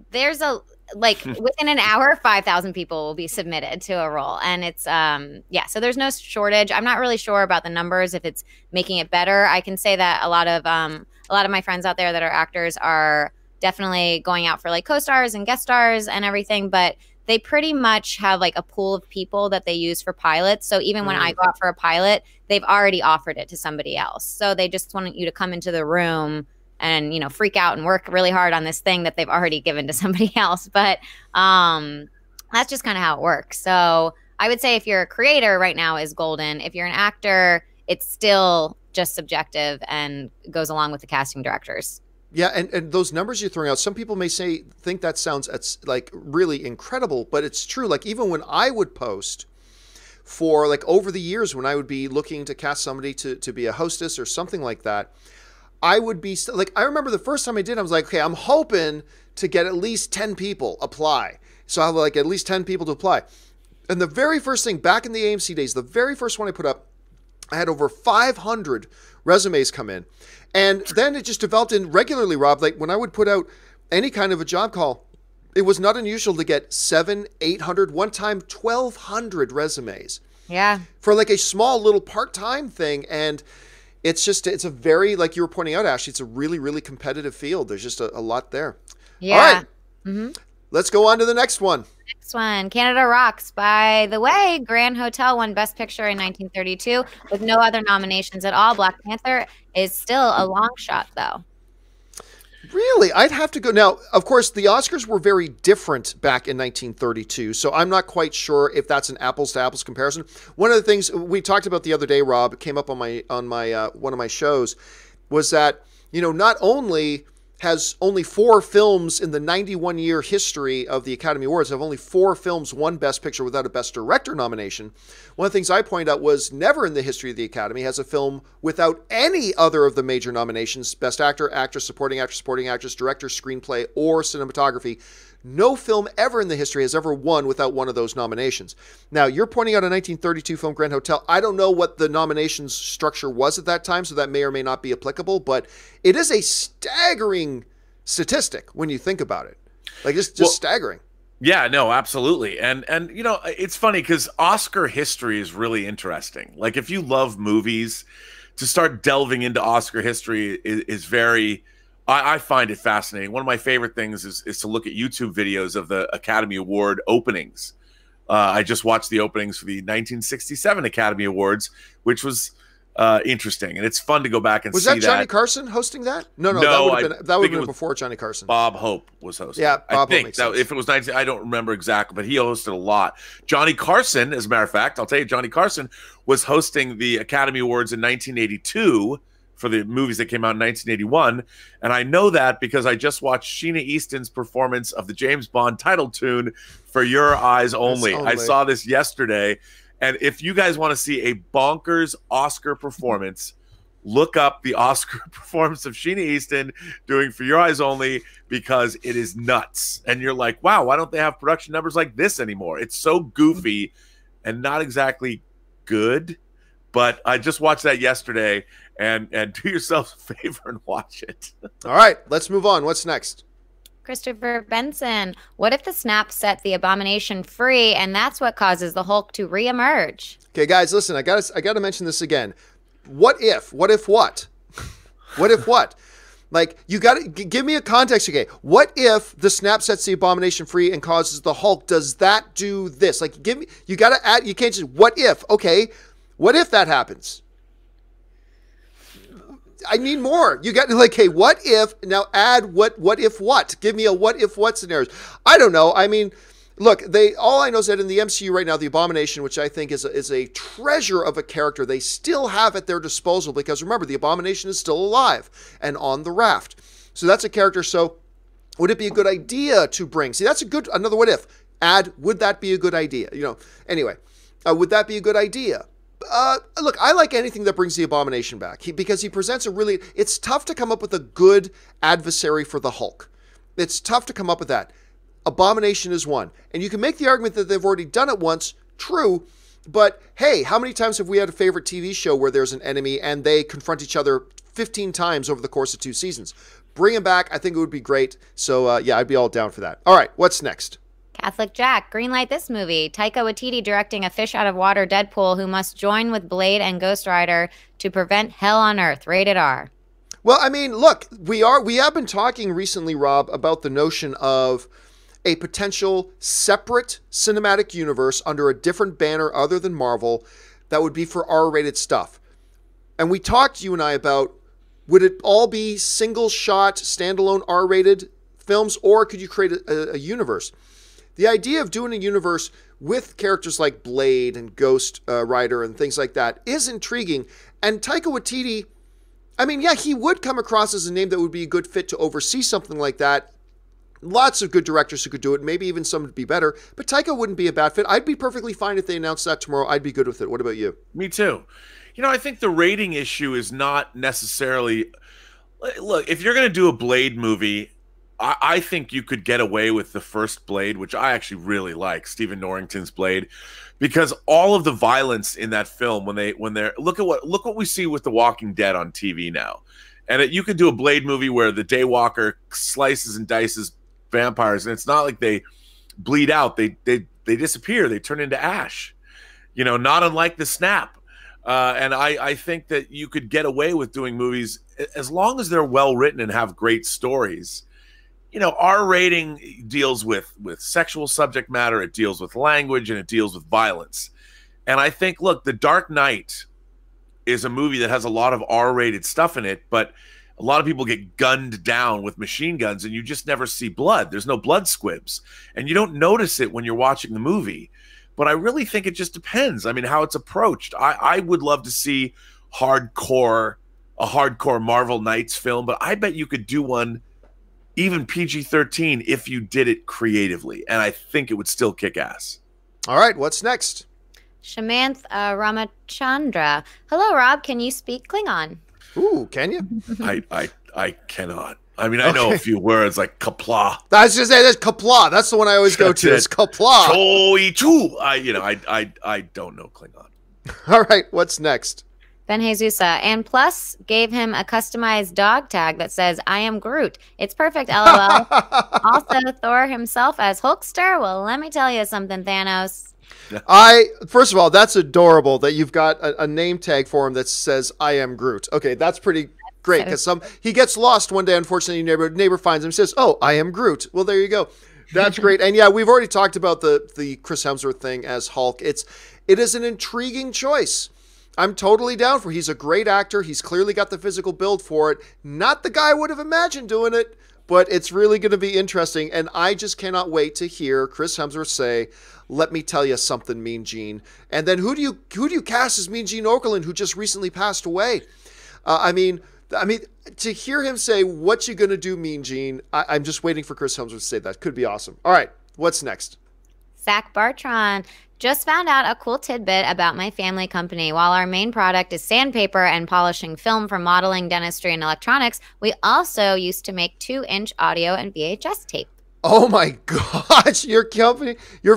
[SPEAKER 3] there's a... like within an hour, 5,000 people will be submitted to a role. And it's, so there's no shortage. I'm not really sure about the numbers, if it's making it better. I can say that a lot of my friends out there that are actors are definitely going out for like co-stars and guest stars and everything, but they pretty much have like a pool of people that they use for pilots. So even when I go out for a pilot, they've already offered it to somebody else. So they just want you to come into the room and, freak out and work really hard on this thing that they've already given to somebody else. But that's just kind of how it works. So I would say if you're a creator right now is golden. If you're an actor, it's still just subjective and goes along with the casting directors.
[SPEAKER 1] Yeah, and those numbers you're throwing out, some people may think that sounds like really incredible, but it's true. Like even when I would post for like over the years when I would be looking to cast somebody to be a hostess or something like that, I would be like, I remember the first time I did, I was like, okay, I'm hoping to get at least 10 people apply. So I have like at least 10 people to apply. And the very first thing back in the AMC days, the very first one I put up, I had over 500 resumes come in. And then it just developed in regularly, Rob. Like when I would put out any kind of a job call, it was not unusual to get 700, 800, one time 1,200 resumes.
[SPEAKER 3] Yeah.
[SPEAKER 1] For like a small little part-time thing. And it's a very, like you were pointing out, Ashley, it's a really, really competitive field. There's just a lot there.
[SPEAKER 3] Yeah.
[SPEAKER 1] All right. Let's go on to the next one.
[SPEAKER 3] Next one, Canada Rocks. By the way, Grand Hotel won Best Picture in 1932 with no other nominations at all. Black Panther is still a long shot, though.
[SPEAKER 1] Really? I'd have to go. Now, of course, the Oscars were very different back in 1932, so I'm not quite sure if that's an apples-to-apples comparison. One of the things we talked about the other day, Rob, it came up on my one of my shows, was that, not only has only 4 films in the 91-year history of the Academy Awards have only 4 films won Best Picture without a Best Director nomination. One of the things I pointed out was never in the history of the Academy has a film without any other of the major nominations, Best Actor, Actress, Supporting Actress, Director, Screenplay, or Cinematography. No film ever in the history has ever won without one of those nominations. Now, you're pointing out a 1932 film, Grand Hotel. I don't know what the nominations structure was at that time, so that may or may not be applicable, but it is a staggering statistic when you think about it. Like, it's just staggering.
[SPEAKER 2] Yeah, no, absolutely. And it's funny because Oscar history is really interesting. Like, if you love movies, to start delving into Oscar history is very... I find it fascinating. One of my favorite things is to look at YouTube videos of the Academy Award openings. I just watched the openings for the 1967 Academy Awards, which was interesting. And it's fun to go back and see that.
[SPEAKER 1] Was that Johnny Carson hosting that? No, that would have been before Johnny Carson.
[SPEAKER 2] Bob Hope was hosting.
[SPEAKER 1] Yeah, Bob
[SPEAKER 2] Hope
[SPEAKER 1] makes sense.
[SPEAKER 2] If it was 19, I don't remember exactly, but he hosted a lot. Johnny Carson, as a matter of fact, I'll tell you, Johnny Carson was hosting the Academy Awards in 1982 for the movies that came out in 1981. And I know that because I just watched Sheena Easton's performance of the James Bond title tune, For Your Eyes Only. I saw this yesterday. And if you guys want to see a bonkers Oscar performance, look up the Oscar performance of Sheena Easton doing For Your Eyes Only, because it is nuts. And you're like, wow, why don't they have production numbers like this anymore? It's so goofy and not exactly good. But I just watched that yesterday, and do yourself a favor and watch it.
[SPEAKER 1] All right, let's move on. What's next?
[SPEAKER 3] Christopher Benson, what if the snap set the Abomination free, and that's what causes the Hulk to reemerge?
[SPEAKER 1] Okay, guys, listen, I got to mention this again. What if? What if what? What if what? Like, you got to give me a context. Okay, what if the snap sets the Abomination free and causes the Hulk? Does that do this? Like, give me. You got to add. You can't just what if? Okay, what if that happens? I need more. You got to like, hey, what if? Now add what if what? Give me a what if what scenarios. I don't know. I mean, look, all I know is that in the MCU right now, the Abomination, which I think is a treasure of a character, they still have at their disposal, because remember, the Abomination is still alive and on the raft. So that's a character. So would it be a good idea to bring? See, that's another what if. Add, would that be a good idea? Anyway, would that be a good idea? Look, I like anything that brings the Abomination back because he presents it's tough to come up with a good adversary for the Hulk. It's tough to come up with that. Abomination is one. And you can make the argument that they've already done it once, true, but hey, how many times have we had a favorite TV show where there's an enemy and they confront each other 15 times over the course of 2 seasons? Bring him back. I think it would be great. So yeah, I'd be all down for that. All right, what's next?
[SPEAKER 3] Catholic Jack, greenlight this movie. Taika Waititi directing a fish out of water Deadpool who must join with Blade and Ghost Rider to prevent hell on Earth. Rated R.
[SPEAKER 1] Well, I mean, look, we have been talking recently, Rob, about the notion of a potential separate cinematic universe under a different banner other than Marvel that would be for R-rated stuff. And we talked, you and I, about would it all be single shot, standalone R-rated films, or could you create a universe? The idea of doing a universe with characters like Blade and Ghost Rider and things like that is intriguing. And Taika Waititi, I mean, yeah, he would come across as a name that would be a good fit to oversee something like that. Lots of good directors who could do it, maybe even some would be better, but Taika wouldn't be a bad fit. I'd be perfectly fine if they announced that tomorrow. I'd be good with it. What about you?
[SPEAKER 2] Me too. I think the rating issue is not necessarily... Look, if you're going to do a Blade movie, I think you could get away with the first Blade, which I actually really like, Stephen Norrington's Blade, because all of the violence in that film, when they're look what we see with The Walking Dead on TV now, and you could do a Blade movie where the Daywalker slices and dices vampires, and it's not like they bleed out; they disappear, they turn into ash, not unlike the Snap. And I think that you could get away with doing movies as long as they're well written and have great stories. R rating deals with sexual subject matter, it deals with language, and it deals with violence. And I think, look, The Dark Knight is a movie that has a lot of R-rated stuff in it, but a lot of people get gunned down with machine guns, and you just never see blood. There's no blood squibs, and you don't notice it when you're watching the movie. But I really think it just depends. I mean, how it's approached. I would love to see a hardcore Marvel Knights film, but I bet you could do one even PG-13 if you did it creatively, and I think it would still kick ass.
[SPEAKER 1] All right, what's next?
[SPEAKER 3] Shamanth Ramachandra. Hello, Rob. Can you speak Klingon?
[SPEAKER 1] Ooh, can you?
[SPEAKER 2] I cannot. I mean, I know a few words like kapla.
[SPEAKER 1] I was just saying, that's kapla. That's the one I always go to. It's kapla.
[SPEAKER 2] Choi chu. I don't know Klingon.
[SPEAKER 1] All right, what's next?
[SPEAKER 3] Ben Jesusa. And Plus gave him a customized dog tag that says, I am Groot. It's perfect, LOL. Also, Thor himself as Hulkster. Well, let me tell you something, Thanos.
[SPEAKER 1] First of all, that's adorable that you've got a name tag for him that says, I am Groot. Okay, that's pretty great, because he gets lost one day, unfortunately, neighbor finds him and says, oh, I am Groot. Well, there you go. That's great. And yeah, we've already talked about the Chris Hemsworth thing as Hulk. It is an intriguing choice. I'm totally down for it. He's a great actor. He's clearly got the physical build for it. Not the guy I would have imagined doing it, but it's really going to be interesting. And I just cannot wait to hear Chris Hemsworth say, let me tell you something, Mean Gene. And then who do you cast as Mean Gene Okerlund, who just recently passed away? I mean, to hear him say, "What you gonna do, Mean Gene?" I'm just waiting for Chris Hemsworth to say that. Could be awesome. All right, what's next?
[SPEAKER 3] Zach Bartron just found out a cool tidbit about my family company. While our main product is sandpaper and polishing film for modeling, dentistry, and electronics, we also used to make 2-inch audio and VHS tape.
[SPEAKER 1] Oh my gosh, your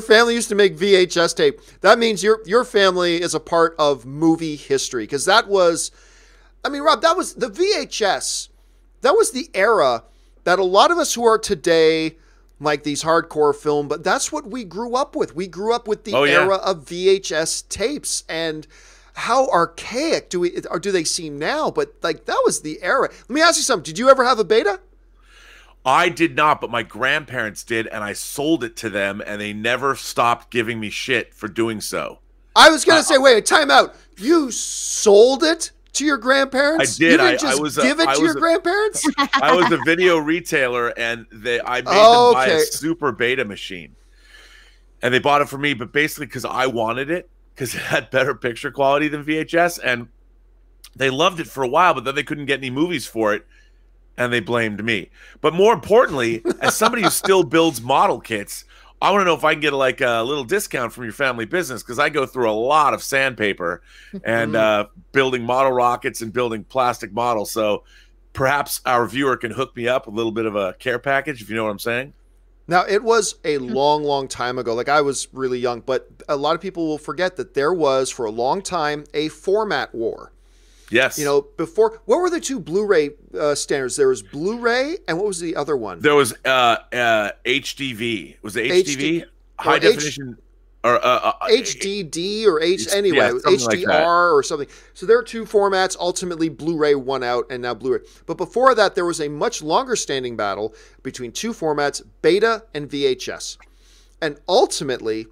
[SPEAKER 1] family used to make VHS tape. That means your family is a part of movie history, because that was, I mean, Rob, that was the VHS. That was the era that a lot of us who are today like these hardcore film, but that's what we grew up with. We grew up with the era of VHS tapes, and how archaic do they seem now? But like, that was the era. Let me ask you something. Did you ever have a Beta?
[SPEAKER 2] I did not, but my grandparents did, and I sold it to them, and they never stopped giving me shit for doing so.
[SPEAKER 1] I was going to say, wait, time out. You sold it to your grandparents?
[SPEAKER 2] I did.
[SPEAKER 1] You didn't just give it to your grandparents?
[SPEAKER 2] I was a video retailer, and I made them buy a Super Beta machine. And they bought it for me, but basically because I wanted it, because it had better picture quality than VHS, and they loved it for a while, but then they couldn't get any movies for it, and they blamed me. But more importantly, as somebody who still builds model kits, I want to know if I can get like a little discount from your family business, because I go through a lot of sandpaper and building model rockets and building plastic models. So perhaps our viewer can hook me up with a little bit of a care package, if you know what I'm saying.
[SPEAKER 1] Now, it was a long, long time ago. Like, I was really young, but a lot of people will forget that there was, for a long time, a format war.
[SPEAKER 2] Yes.
[SPEAKER 1] You know, before, what were the two Blu-ray standards? There was Blu-ray, and what was the other one?
[SPEAKER 2] There was HDV. Was it HDV? High definition, or
[SPEAKER 1] HDD or anyway, HDR like or something. So there are two formats. Ultimately, Blu-ray won out, and now Blu-ray. But before that, there was a much longer standing battle between two formats, Beta and VHS. And ultimately,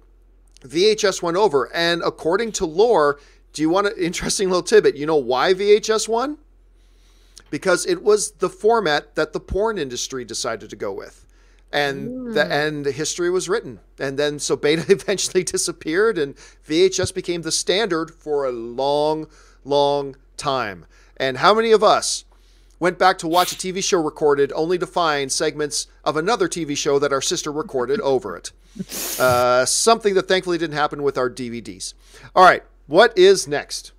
[SPEAKER 1] VHS won over. And according to lore, do you want an interesting little tidbit? You know why VHS won? Because it was the format that the porn industry decided to go with. And the history was written. And then so Beta eventually disappeared, and VHS became the standard for a long, long time. And how many of us went back to watch a TV show recorded only to find segments of another TV show that our sister recorded over it? Something that thankfully didn't happen with our DVDs. All right. What is next?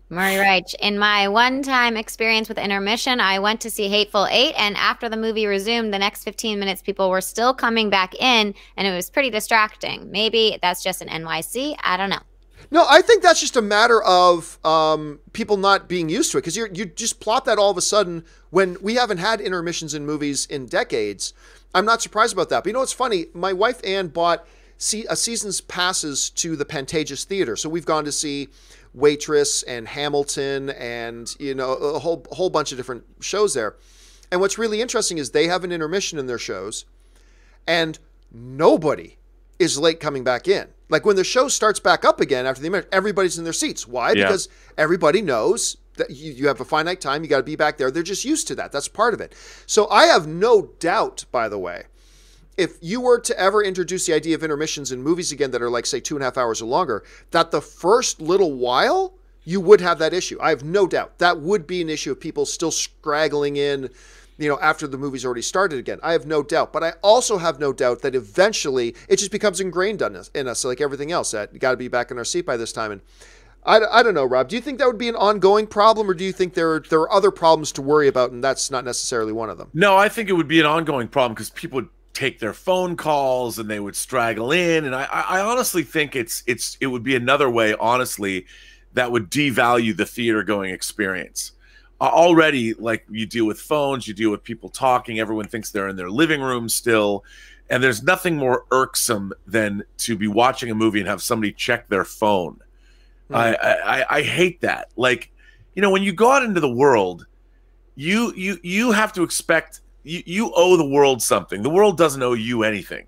[SPEAKER 3] Murray Reich. In my one-time experience with intermission, I went to see Hateful Eight, and after the movie resumed, the next 15 minutes, people were still coming back in, and it was pretty distracting. Maybe that's just an NYC. I don't know.
[SPEAKER 1] No, I think that's just a matter of people not being used to it, because you just plop that all of a sudden when we haven't had intermissions in movies in decades. I'm not surprised about that. But you know what's funny? My wife, Ann, bought a season's passes to the Pantages Theater. So we've gone to see Waitress and Hamilton and, you know, a whole bunch of different shows there. And what's really interesting is they have an intermission in their shows, and nobody is late coming back in. Like, when the show starts back up again after the intermission, everybody's in their seats. Why? Yeah. Because everybody knows that you have a finite time. You got to be back there. They're just used to that. That's part of it. So I have no doubt, by the way, if you were to ever introduce the idea of intermissions in movies again that are like, say, 2.5 hours or longer, that the first little while you would have that issue. I have no doubt. That would be an issue of people still straggling in, you know, after the movie's already started again. I have no doubt. But I also have no doubt that eventually it just becomes ingrained in us like everything else. That you got to be back in our seat by this time. And I don't know, Rob. Do you think that would be an ongoing problem, or do you think there are other problems to worry about, and that's not necessarily one of them?
[SPEAKER 2] No, I think it would be an ongoing problem because people would take their phone calls and they would straggle in, and I honestly think it would be another way, honestly, that would devalue the theater going experience. Already, like, you deal with phones, you deal with people talking, everyone thinks they're in their living room still, and there's nothing more irksome than to be watching a movie and have somebody check their phone. I hate that. Like, you know, when you go out into the world, you have to expect. You owe the world something. The world doesn't owe you anything.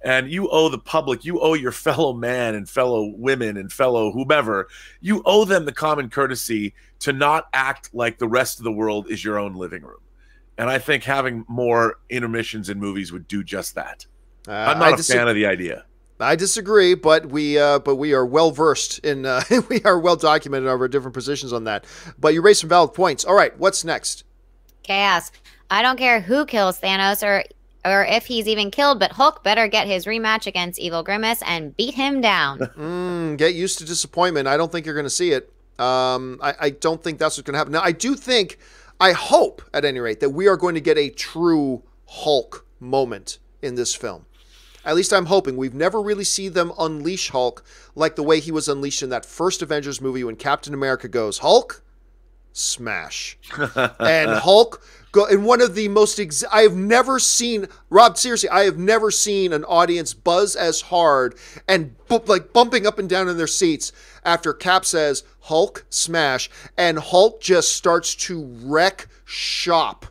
[SPEAKER 2] And you owe the public, you owe your fellow man and fellow women and fellow whomever, you owe them the common courtesy to not act like the rest of the world is your own living room. And I think having more intermissions in movies would do just that. I'm not a fan of the idea.
[SPEAKER 1] I disagree, but we are well versed in we are well documented over different positions on that. But you raised some valid points. All right, what's next?
[SPEAKER 3] Chaos. I don't care who kills Thanos or if he's even killed, but Hulk better get his rematch against Evil Grimace and beat him down.
[SPEAKER 1] Get used to disappointment. I don't think you're going to see it. I don't think that's what's going to happen. Now, I hope, at any rate, that we are going to get a true Hulk moment in this film. At least I'm hoping. We've never really seen them unleash Hulk like the way he was unleashed in that first Avengers movie when Captain America goes, Hulk, smash. And Hulk go in one of the most I have never seen, Rob, seriously, I have never seen an audience buzz as hard and like bumping up and down in their seats after Cap says, Hulk, smash, and Hulk just starts to wreck shop.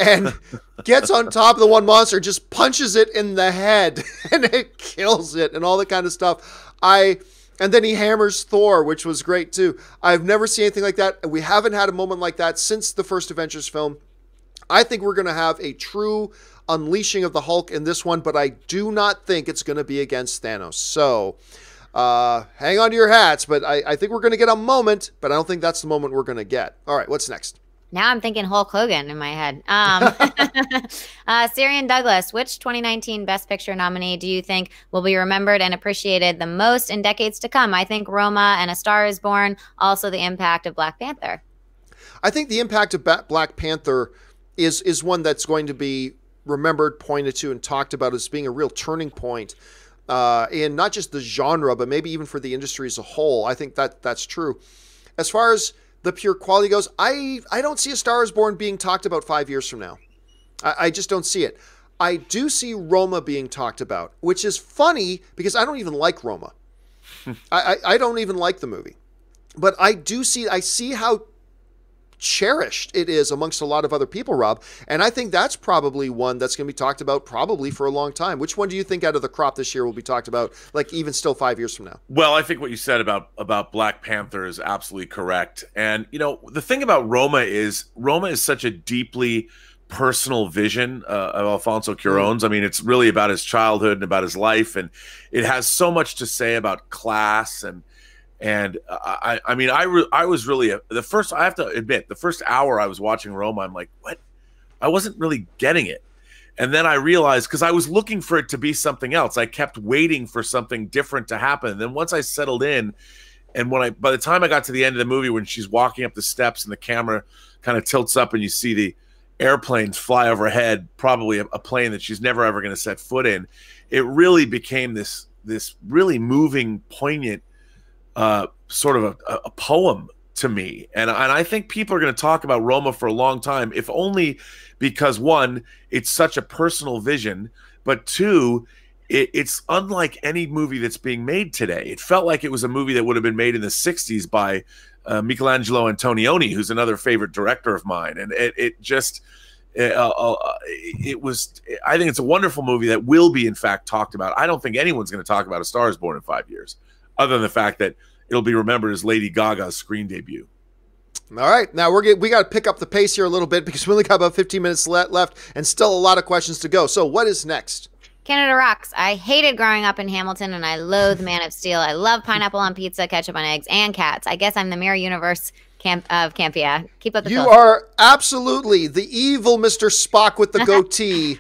[SPEAKER 1] And gets on top of the one monster, just punches it in the head, and it kills it, and all that kind of stuff. And then he hammers Thor, which was great too. I've never seen anything like that. We haven't had a moment like that since the first Avengers film. I think we're going to have a true unleashing of the Hulk in this one, but I do not think it's going to be against Thanos. So hang on to your hats, but I think we're going to get a moment, but I don't think that's the moment we're going to get. All right, what's next?
[SPEAKER 3] Now I'm thinking Hulk Hogan in my head. Syrian Douglas, which 2019 Best Picture nominee do you think will be remembered and appreciated the most in decades to come? I think Roma and A Star is Born, also the impact of Black Panther.
[SPEAKER 1] I think the impact of Black Panther is one that's going to be remembered, pointed to, and talked about as being a real turning point in not just the genre, but maybe even for the industry as a whole. I think that's true. As far as the pure quality goes, I don't see A Star is Born being talked about 5 years from now. I just don't see it. I do see Roma being talked about, which is funny because I don't even like Roma. I don't even like the movie. But I see how cherished it is amongst a lot of other people, Rob. And I think that's probably one that's going to be talked about probably for a long time. Which one do you think out of the crop this year will be talked about, like even still 5 years from now?
[SPEAKER 2] Well, I think what you said about Black Panther is absolutely correct. And, you know, the thing about Roma is such a deeply personal vision of Alfonso Cuarón's. I mean, it's really about his childhood and about his life. And it has so much to say about class and I was really I have to admit, the first hour I was watching Roma, I'm like, what? I wasn't really getting it. And then I realized, because I was looking for it to be something else. I kept waiting for something different to happen. And then once I settled in, and by the time I got to the end of the movie, when she's walking up the steps and the camera kind of tilts up and you see the airplanes fly overhead, probably a plane that she's never ever going to set foot in, it really became this really moving, poignant sort of a poem to me. And I think people are going to talk about Roma for a long time, if only because, one, it's such a personal vision, but two, it's unlike any movie that's being made today. It felt like it was a movie that would have been made in the 60s by Michelangelo Antonioni, who's another favorite director of mine. And it was, I think it's a wonderful movie that will be, in fact, talked about. I don't think anyone's going to talk about A Star is Born in 5 years, other than the fact that it'll be remembered as Lady Gaga's screen debut.
[SPEAKER 1] All right, now we got to pick up the pace here a little bit because we only got about 15 minutes left and still a lot of questions to go. So what is next?
[SPEAKER 3] Canada rocks. I hated growing up in Hamilton, and I loathe Man of Steel. I love pineapple on pizza, ketchup on eggs, and cats. I guess I'm the mirror universe of Campea. Keep up the
[SPEAKER 1] You are absolutely the evil Mr. Spock with the goatee.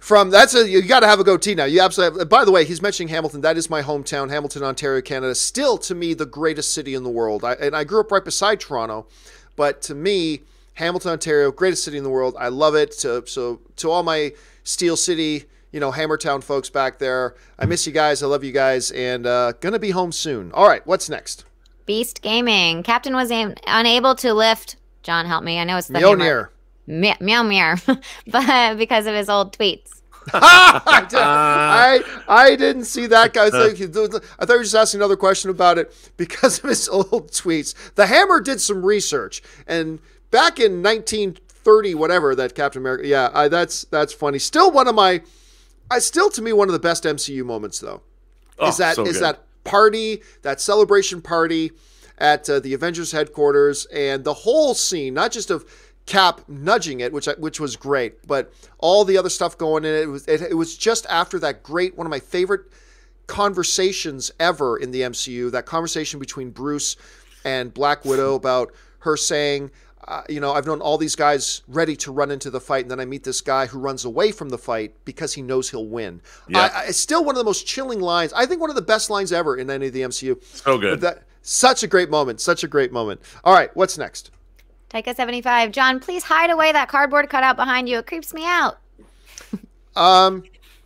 [SPEAKER 1] You got to have a goatee now. You absolutely. By the way, he's mentioning Hamilton. That is my hometown, Hamilton, Ontario, Canada. Still, to me, the greatest city in the world. I grew up right beside Toronto, but to me, Hamilton, Ontario, greatest city in the world. I love it. So to all my Steel City, Hammertown folks back there, I miss you guys. I love you guys, and gonna be home soon. All right, what's next?
[SPEAKER 3] Beast Gaming. Captain was unable to lift. John, help me. I know it's the
[SPEAKER 1] Mjolnir.
[SPEAKER 3] Meow, but because of his old tweets.
[SPEAKER 1] I didn't see that guy. I thought you were just asking another question about it because of his old tweets. The Hammer did some research, and back in 1930, whatever, that Captain America. Yeah, that's funny. Still to me, one of the best MCU moments though. Is that party, that celebration party at the Avengers headquarters, and the whole scene, not just of Cap nudging it, which was great, but all the other stuff going in it. It was just after that great, one of my favorite conversations ever in the MCU. That conversation between Bruce and Black Widow about her saying, I've known all these guys ready to run into the fight, and then I meet this guy who runs away from the fight because he knows he'll win. Yeah. It's still one of the most chilling lines. I think one of the best lines ever in any of the MCU.
[SPEAKER 2] So good.
[SPEAKER 1] Such a great moment. Such a great moment. All right, what's next?
[SPEAKER 3] Taika 75. John, please hide away that cardboard cutout behind you. It creeps me out.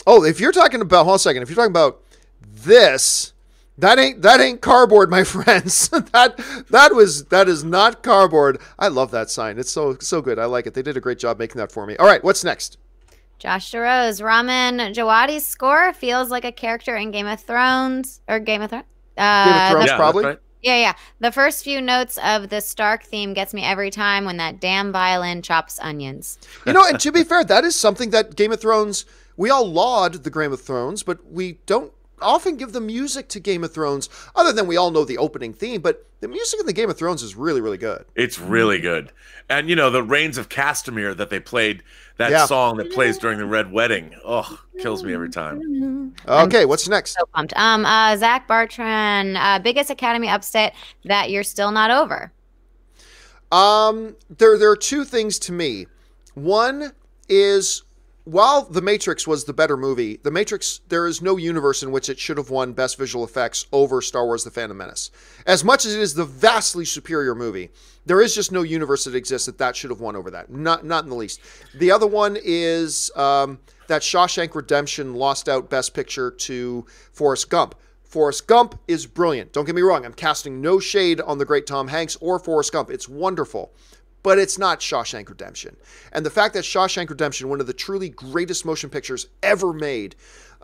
[SPEAKER 1] If you're talking about, hold on a second. If you're talking about this, that ain't cardboard, my friends. that is not cardboard. I love that sign. It's so good. I like it. They did a great job making that for me. All right, what's next?
[SPEAKER 3] Josh DeRose. Ramin Djawadi's score feels like a character in Game of Thrones. Game of Thrones,
[SPEAKER 1] probably.
[SPEAKER 2] Right.
[SPEAKER 3] Yeah. The first few notes of the Stark theme gets me every time when that damn violin chops onions.
[SPEAKER 1] And to be fair, that is something that Game of Thrones, we all laud the Game of Thrones, but we don't often give the music to Game of Thrones, other than we all know the opening theme, but the music in the Game of Thrones is really, really good.
[SPEAKER 2] It's really good. And, the Reigns of Castamere that they played, that song that plays during the Red Wedding, kills me every time.
[SPEAKER 1] Okay, what's next?
[SPEAKER 3] So pumped. Zach Bartran, biggest Academy upset that you're still not over.
[SPEAKER 1] There are two things to me. One is, while The Matrix was the better movie, The Matrix, there is no universe in which it should have won Best Visual Effects over Star Wars The Phantom Menace. As much as it is the vastly superior movie, there is just no universe that exists that should have won over that. Not in the least. The other one is that Shawshank Redemption lost out Best Picture to Forrest Gump. Forrest Gump is brilliant. Don't get me wrong. I'm casting no shade on the great Tom Hanks or Forrest Gump. It's wonderful. But it's not Shawshank Redemption. And the fact that Shawshank Redemption, one of the truly greatest motion pictures ever made,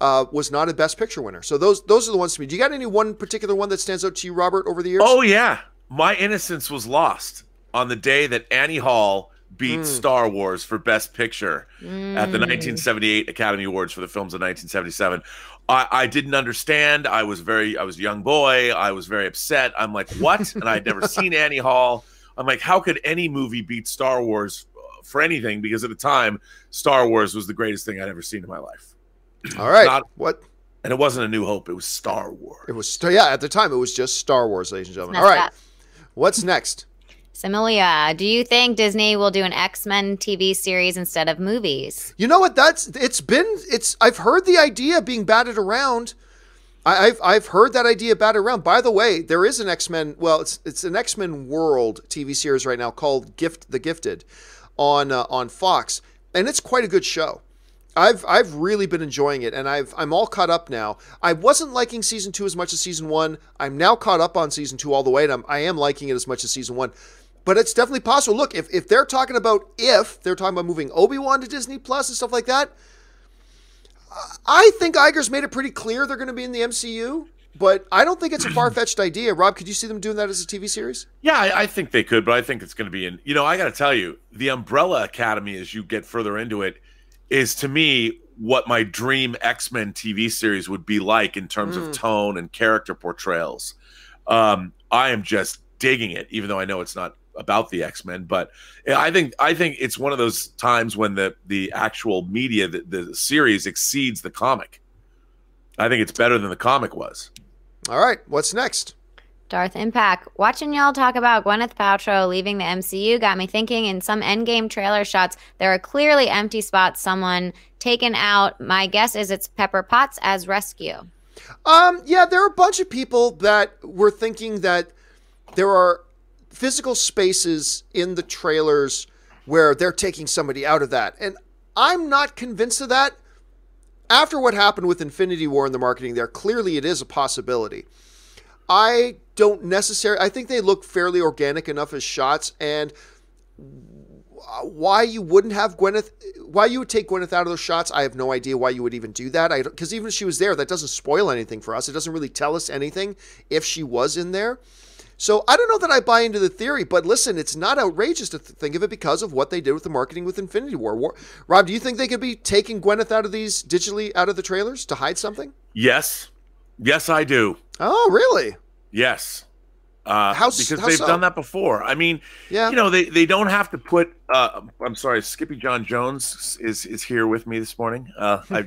[SPEAKER 1] was not a Best Picture winner. So those are the ones to me. Do you got any one particular one that stands out to you, Robert, over the years?
[SPEAKER 2] Oh, yeah. My innocence was lost on the day that Annie Hall beat Star Wars for Best Picture at the 1978 Academy Awards for the films of 1977. I didn't understand. I was a young boy. I was very upset. I'm like, what? And I'd never seen Annie Hall. I'm like, how could any movie beat Star Wars for anything? Because at the time, Star Wars was the greatest thing I'd ever seen in my life.
[SPEAKER 1] All right. What?
[SPEAKER 2] And it wasn't A New Hope. It was Star Wars.
[SPEAKER 1] It was, at the time, it was just Star Wars, ladies and gentlemen. All right. What's next?
[SPEAKER 3] Similia, do you think Disney will do an X-Men TV series instead of movies?
[SPEAKER 1] You know what? I've heard the idea being batted around. I've heard that idea batted around. By the way, there is an X-Men. Well, it's an X-Men World TV series right now called The Gifted on Fox, and it's quite a good show. I've really been enjoying it, and I'm all caught up now. I wasn't liking season 2 as much as season 1. I'm now caught up on season 2 all the way, and I am liking it as much as season 1. But it's definitely possible. Look, if they're talking about moving Obi-Wan to Disney Plus and stuff like that, I think Iger's made it pretty clear they're going to be in the MCU, but I don't think it's a far-fetched idea. Rob, could you see them doing that as a TV series?
[SPEAKER 2] Yeah, I think they could, but I think it's going to be in... I got to tell you, the Umbrella Academy, as you get further into it, is to me what my dream X-Men TV series would be like in terms of tone and character portrayals. I am just digging it, even though I know it's not about the X-Men, but I think it's one of those times when the actual media, the series exceeds the comic. I think it's better than the comic was.
[SPEAKER 1] All right, what's next?
[SPEAKER 3] Darth Impact. Watching y'all talk about Gwyneth Paltrow leaving the MCU got me thinking in some Endgame trailer shots, there are clearly empty spots, someone taken out. My guess is it's Pepper Potts as Rescue.
[SPEAKER 1] Yeah, there are a bunch of people that were thinking that there are physical spaces in the trailers where they're taking somebody out of that. And I'm not convinced of that. After what happened with Infinity War and the marketing there, clearly it is a possibility. I think they look fairly organic enough as shots, and why you would take Gwyneth out of those shots, I have no idea why you would even do that. Because even if she was there, that doesn't spoil anything for us. It doesn't really tell us anything if she was in there. So I don't know that I buy into the theory, but listen, it's not outrageous to think of it because of what they did with the marketing with Infinity War. Rob, do you think they could be taking Gwyneth out of the trailers to hide something?
[SPEAKER 2] Yes. Yes, I do.
[SPEAKER 1] Oh, really?
[SPEAKER 2] Yes. because they've done that before. I mean,
[SPEAKER 1] yeah.
[SPEAKER 2] They don't have to put. I'm sorry, Skippy John Jones is here with me this morning.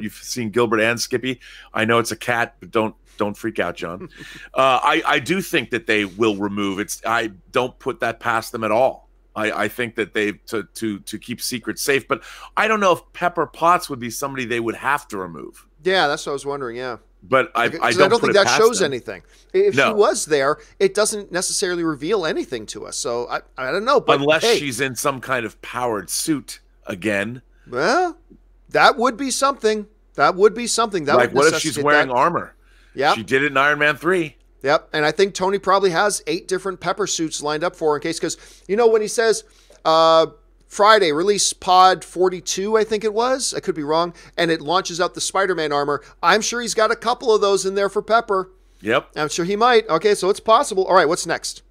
[SPEAKER 2] You've seen Gilbert and Skippy. I know it's a cat, but don't freak out, John. I do think that they will remove it. I don't put that past them at all. I think that they to keep secrets safe, but I don't know if Pepper Potts would be somebody they would have to remove.
[SPEAKER 1] Yeah, that's what I was wondering. Yeah.
[SPEAKER 2] But I don't
[SPEAKER 1] think that shows
[SPEAKER 2] them.
[SPEAKER 1] anything. If she was there, it doesn't necessarily reveal anything to us. So I don't know. But
[SPEAKER 2] unless she's in some kind of powered suit again.
[SPEAKER 1] Well, that would be something. That would be something. That
[SPEAKER 2] like, what if she's wearing armor?
[SPEAKER 1] Yeah.
[SPEAKER 2] She did it in Iron Man 3.
[SPEAKER 1] Yep. And I think Tony probably has 8 different Pepper suits lined up for her in case. Because, when he says Friday, release pod 42, I think it was. I could be wrong. And it launches out the Spider-Man armor. I'm sure he's got a couple of those in there for Pepper.
[SPEAKER 2] Yep.
[SPEAKER 1] I'm sure he might. Okay, so it's possible. All right, what's next?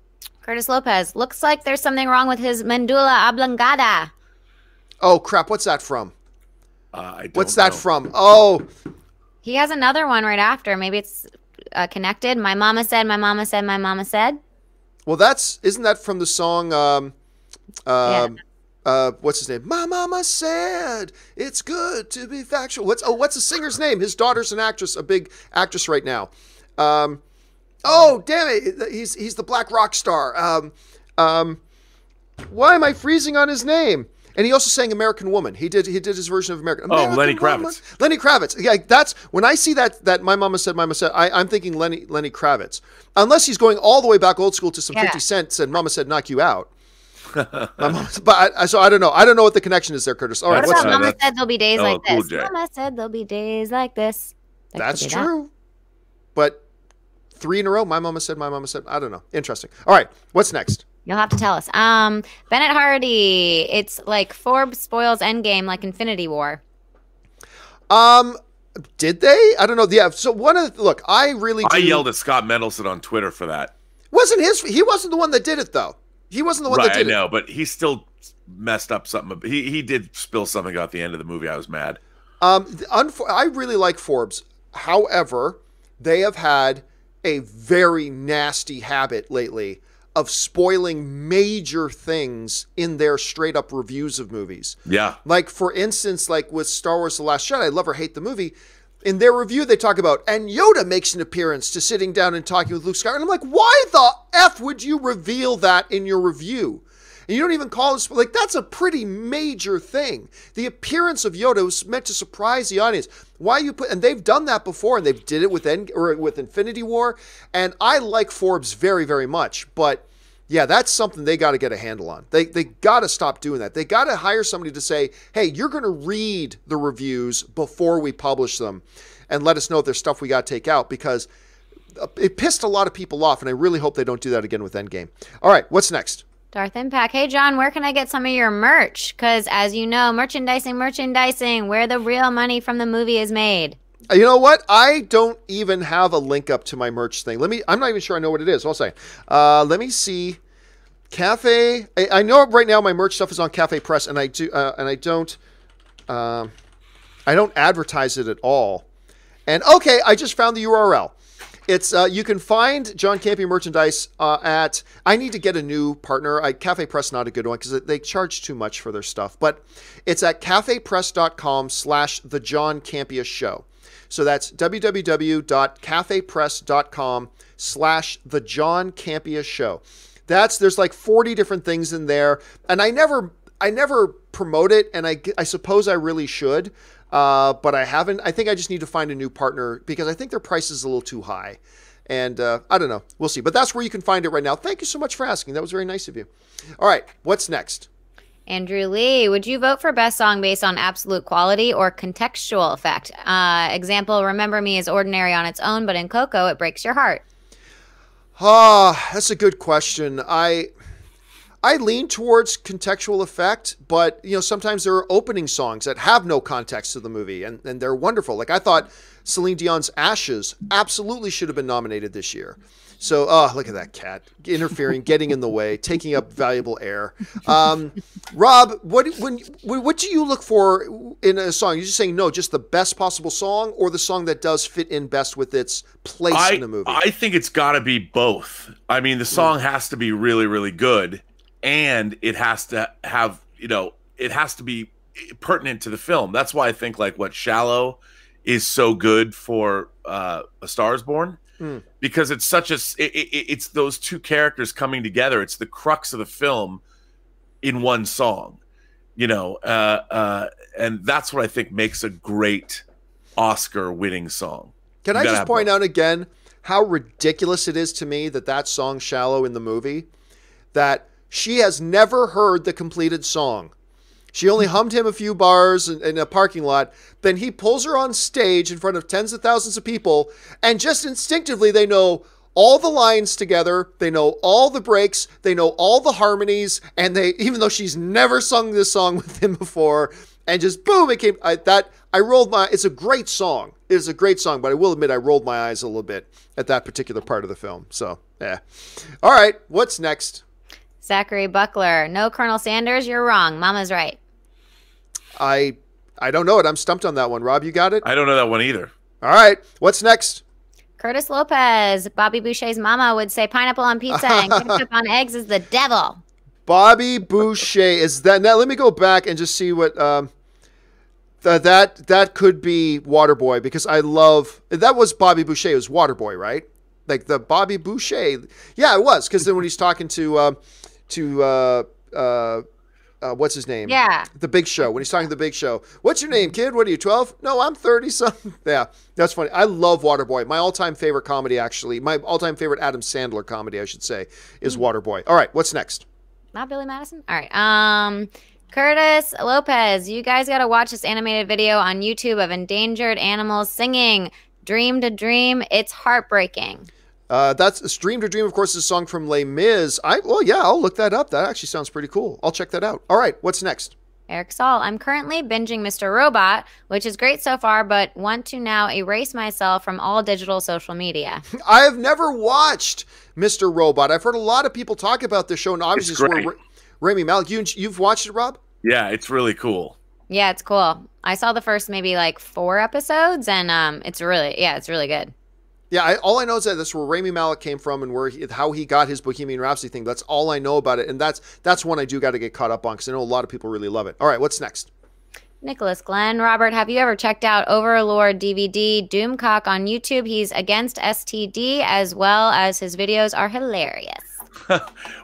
[SPEAKER 3] Curtis Lopez. Looks like there's something wrong with his medulla oblongata.
[SPEAKER 1] Oh, crap. What's that from?
[SPEAKER 2] What's
[SPEAKER 1] that from? Oh.
[SPEAKER 3] He has another one right after. Maybe it's connected. My mama said, my mama said, my mama said.
[SPEAKER 1] Well, isn't that from the song... what's his name? My mama said it's good to be factual. What's the singer's name? His daughter's an actress, a big actress right now. Oh, damn it. He's the black rock star. Why am I freezing on his name? And he also sang American Woman. He did his version of American
[SPEAKER 2] Lenny
[SPEAKER 1] Woman.
[SPEAKER 2] Kravitz.
[SPEAKER 1] Lenny Kravitz. Yeah, that's when I see that my mama said, I'm thinking Lenny Kravitz. Unless he's going all the way back old school to some 50 Cent and Mama Said Knock You Out. So I don't know. I don't know what the connection is there, Curtis. All right,
[SPEAKER 3] what about Mama said there'll be days like
[SPEAKER 2] cool,
[SPEAKER 3] this?
[SPEAKER 2] Jay.
[SPEAKER 3] Mama said there'll be days like this.
[SPEAKER 1] That's true. But 3 in a row, my mama said, I don't know. Interesting. All right, what's next?
[SPEAKER 3] You'll have to tell us. Bennett Hardy. It's like Forbes spoils Endgame like Infinity War.
[SPEAKER 1] Did they? I don't know. Yeah. So look, I
[SPEAKER 2] yelled at Scott Mendelson on Twitter for that.
[SPEAKER 1] He wasn't the one that did it though. He wasn't the one that did it.
[SPEAKER 2] I know, but he still messed up something. He did spill something at the end of the movie. I was mad.
[SPEAKER 1] I really like Forbes. However, they have had a very nasty habit lately of spoiling major things in their straight up reviews of movies.
[SPEAKER 2] Yeah.
[SPEAKER 1] Like, for instance, like with Star Wars The Last Jedi, I love or hate the movie. In their review, they talk about, and Yoda makes an appearance to sitting down and talking with Luke Skywalker. And I'm like, why the F would you reveal that in your review? And you don't even call it, like, that's a pretty major thing. The appearance of Yoda was meant to surprise the audience. Why you and they've done that before, and they've did it with Infinity War. And I like Forbes very, very much. But yeah, that's something they got to get a handle on. They got to stop doing that. They got to hire somebody to say, hey, you're going to read the reviews before we publish them and let us know if there's stuff we got to take out, because it pissed a lot of people off, and I really hope they don't do that again with Endgame. All right, what's next?
[SPEAKER 3] Darth Impact. Hey, John, where can I get some of your merch? Because as you know, merchandising, where the real money from the movie is made.
[SPEAKER 1] You know what? I don't even have a link up to my merch thing. I'm not even sure I know what it is. I'll say. Let me see. Cafe. I know right now my merch stuff is on Cafe Press, and I don't advertise it at all. And okay, I just found the URL. It's you can find John Campea merchandise at. I need to get a new partner. Cafe Press not a good one because they charge too much for their stuff. But it's at cafepress.com/The John Campea Show. So that's www.cafepress.com/The John Campea Show. There's like 40 different things in there, and I never promote it, and I suppose I really should. But I haven't. I think I just need to find a new partner because I think their price is a little too high. And I don't know. We'll see. But that's where you can find it right now. Thank you so much for asking. That was very nice of you. All right. What's next?
[SPEAKER 3] Andrew Lee, would you vote for best song based on absolute quality or contextual effect? Example, Remember Me is ordinary on its own, but in Coco, it breaks your heart.
[SPEAKER 1] That's a good question. I lean towards contextual effect, but sometimes there are opening songs that have no context to the movie, and they're wonderful. Like I thought Celine Dion's Ashes absolutely should have been nominated this year. So, look at that cat interfering, getting in the way, taking up valuable air. Rob, what do you look for in a song? You're just saying no, just the best possible song, or the song that does fit in best with its place in the movie?
[SPEAKER 2] I think it's got to be both. I mean, the song has to be really, really good, and it has to have, it has to be pertinent to the film. That's why I think like what Shallow is so good for A Star Is Born, because it's such it's those two characters coming together. It's the crux of the film in one song, and that's what I think makes a great Oscar-winning song.
[SPEAKER 1] Can I just point out again how ridiculous it is to me that song Shallow in the movie, that she has never heard the completed song. She only hummed him a few bars in a parking lot. Then he pulls her on stage in front of tens of thousands of people, and just instinctively they know all the lines together, they know all the breaks, they know all the harmonies, and even though she's never sung this song with him before, and just boom, it came. It's a great song. It is a great song, but I will admit I rolled my eyes a little bit at that particular part of the film. So yeah. All right, what's next?
[SPEAKER 3] Zachary Buckler. No, Colonel Sanders, you're wrong. Mama's right.
[SPEAKER 1] I don't know it. I'm stumped on that one. Rob, you got it?
[SPEAKER 2] I don't know that one either.
[SPEAKER 1] All right, what's next?
[SPEAKER 3] Curtis Lopez. Bobby Boucher's mama would say pineapple on pizza and ketchup on eggs is the devil.
[SPEAKER 1] Bobby Boucher is that. Now let me go back and just see what that could be. Waterboy, because I love that was Bobby Boucher. It was Waterboy, right? Like the Bobby Boucher. Yeah, it was, because then when he's talking to what's his name?
[SPEAKER 3] Yeah.
[SPEAKER 1] The Big Show. When he's talking to the Big Show. What's your name, kid? What are you, 12? No, I'm 30-something. Yeah, that's funny. I love Waterboy. My all-time favorite comedy, actually. My all-time favorite Adam Sandler comedy, I should say, is Waterboy. All right, what's next?
[SPEAKER 3] Not Billy Madison? All right. Curtis Lopez, you guys got to watch this animated video on YouTube of endangered animals singing Dream to Dream. It's heartbreaking.
[SPEAKER 1] That's Stream to Dream, of course, is a song from Les Mis. I'll look that up. That actually sounds pretty cool. I'll check that out. All right, what's next?
[SPEAKER 3] Eric Saul, I'm currently binging Mr. Robot, which is great so far, but want to now erase myself from all digital social media.
[SPEAKER 1] I have never watched Mr. Robot. I've heard a lot of people talk about this show, and obviously it's where Rami Malek. You've watched it, Rob?
[SPEAKER 2] Yeah, it's really cool.
[SPEAKER 3] Yeah, it's cool. I saw the first maybe like 4 episodes, and it's really good.
[SPEAKER 1] Yeah, all I know is that that's where Rami Malek came from, and how he got his Bohemian Rhapsody thing. That's all I know about it, and that's one I do got to get caught up on, because I know a lot of people really love it. All right, what's next?
[SPEAKER 3] Nicholas Glenn. Robert, have you ever checked out Overlord DVD Doomcock on YouTube? He's against STD, as well as his videos are hilarious.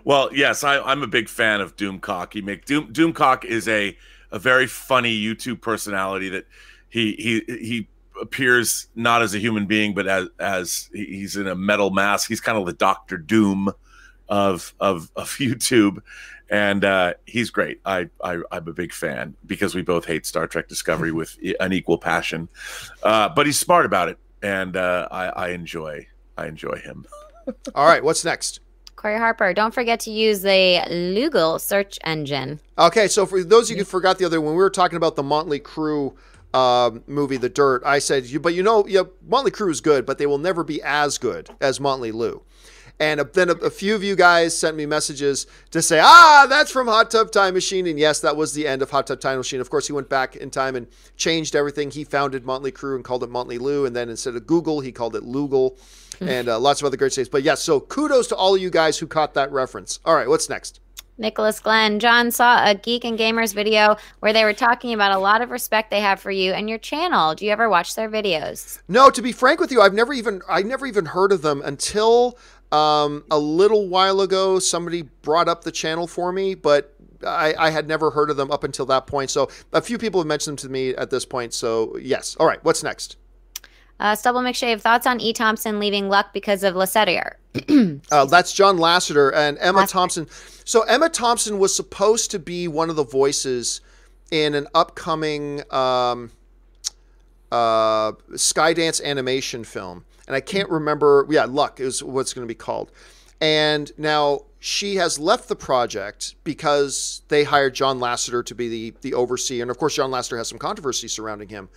[SPEAKER 2] Well, yes, I'm a big fan of Doomcock. Doomcock is a very funny YouTube personality that he appears not as a human being, but as he's in a metal mask. He's kind of the Dr. Doom of YouTube, and he's great. I'm a big fan because we both hate Star Trek Discovery with an equal passion, but he's smart about it, and I enjoy him.
[SPEAKER 1] All right, what's next?
[SPEAKER 3] Corey Harper, don't forget to use the Google search engine.
[SPEAKER 1] Okay, so for those of you who forgot the other, when we were talking about the Motley Crue movie, The Dirt, I said, Motley Crue is good, but they will never be as good as Motley Lou. And then a few of you guys sent me messages to say, that's from Hot Tub Time Machine. And yes, that was the end of Hot Tub Time Machine. Of course, he went back in time and changed everything. He founded Motley Crue and called it Motley Lou. And then instead of Google, he called it Loogle. And lots of other great things. But yes, so kudos to all of you guys who caught that reference. All right, what's next?
[SPEAKER 3] Nicholas Glenn. John saw a Geek and Gamers video where they were talking about a lot of respect they have for you and your channel. Do you ever watch their videos?
[SPEAKER 1] No, to be frank with you, I never even heard of them until a little while ago. Somebody brought up the channel for me, but I had never heard of them up until that point. So a few people have mentioned them to me at this point. So yes. All right, what's next?
[SPEAKER 3] Stubble McShave, thoughts on E. Thompson leaving Luck because of Lasseter?
[SPEAKER 1] That's John Lasseter and Emma Thompson. So Emma Thompson was supposed to be one of the voices in an upcoming Skydance animation film. And I can't remember. Yeah, Luck is what's going to be called. And now she has left the project because they hired John Lasseter to be the overseer. And of course, John Lasseter has some controversy surrounding him.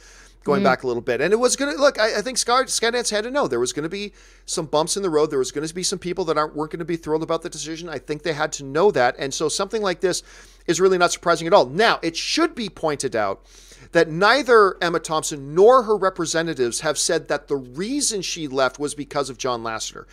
[SPEAKER 1] going back a little bit. And it was going to, look, I think Skydance had to know there was going to be some bumps in the road. There was going to be some people that weren't going to be thrilled about the decision. I think they had to know that. And so something like this is really not surprising at all. Now, it should be pointed out that neither Emma Thompson nor her representatives have said that the reason she left was because of John Lasseter.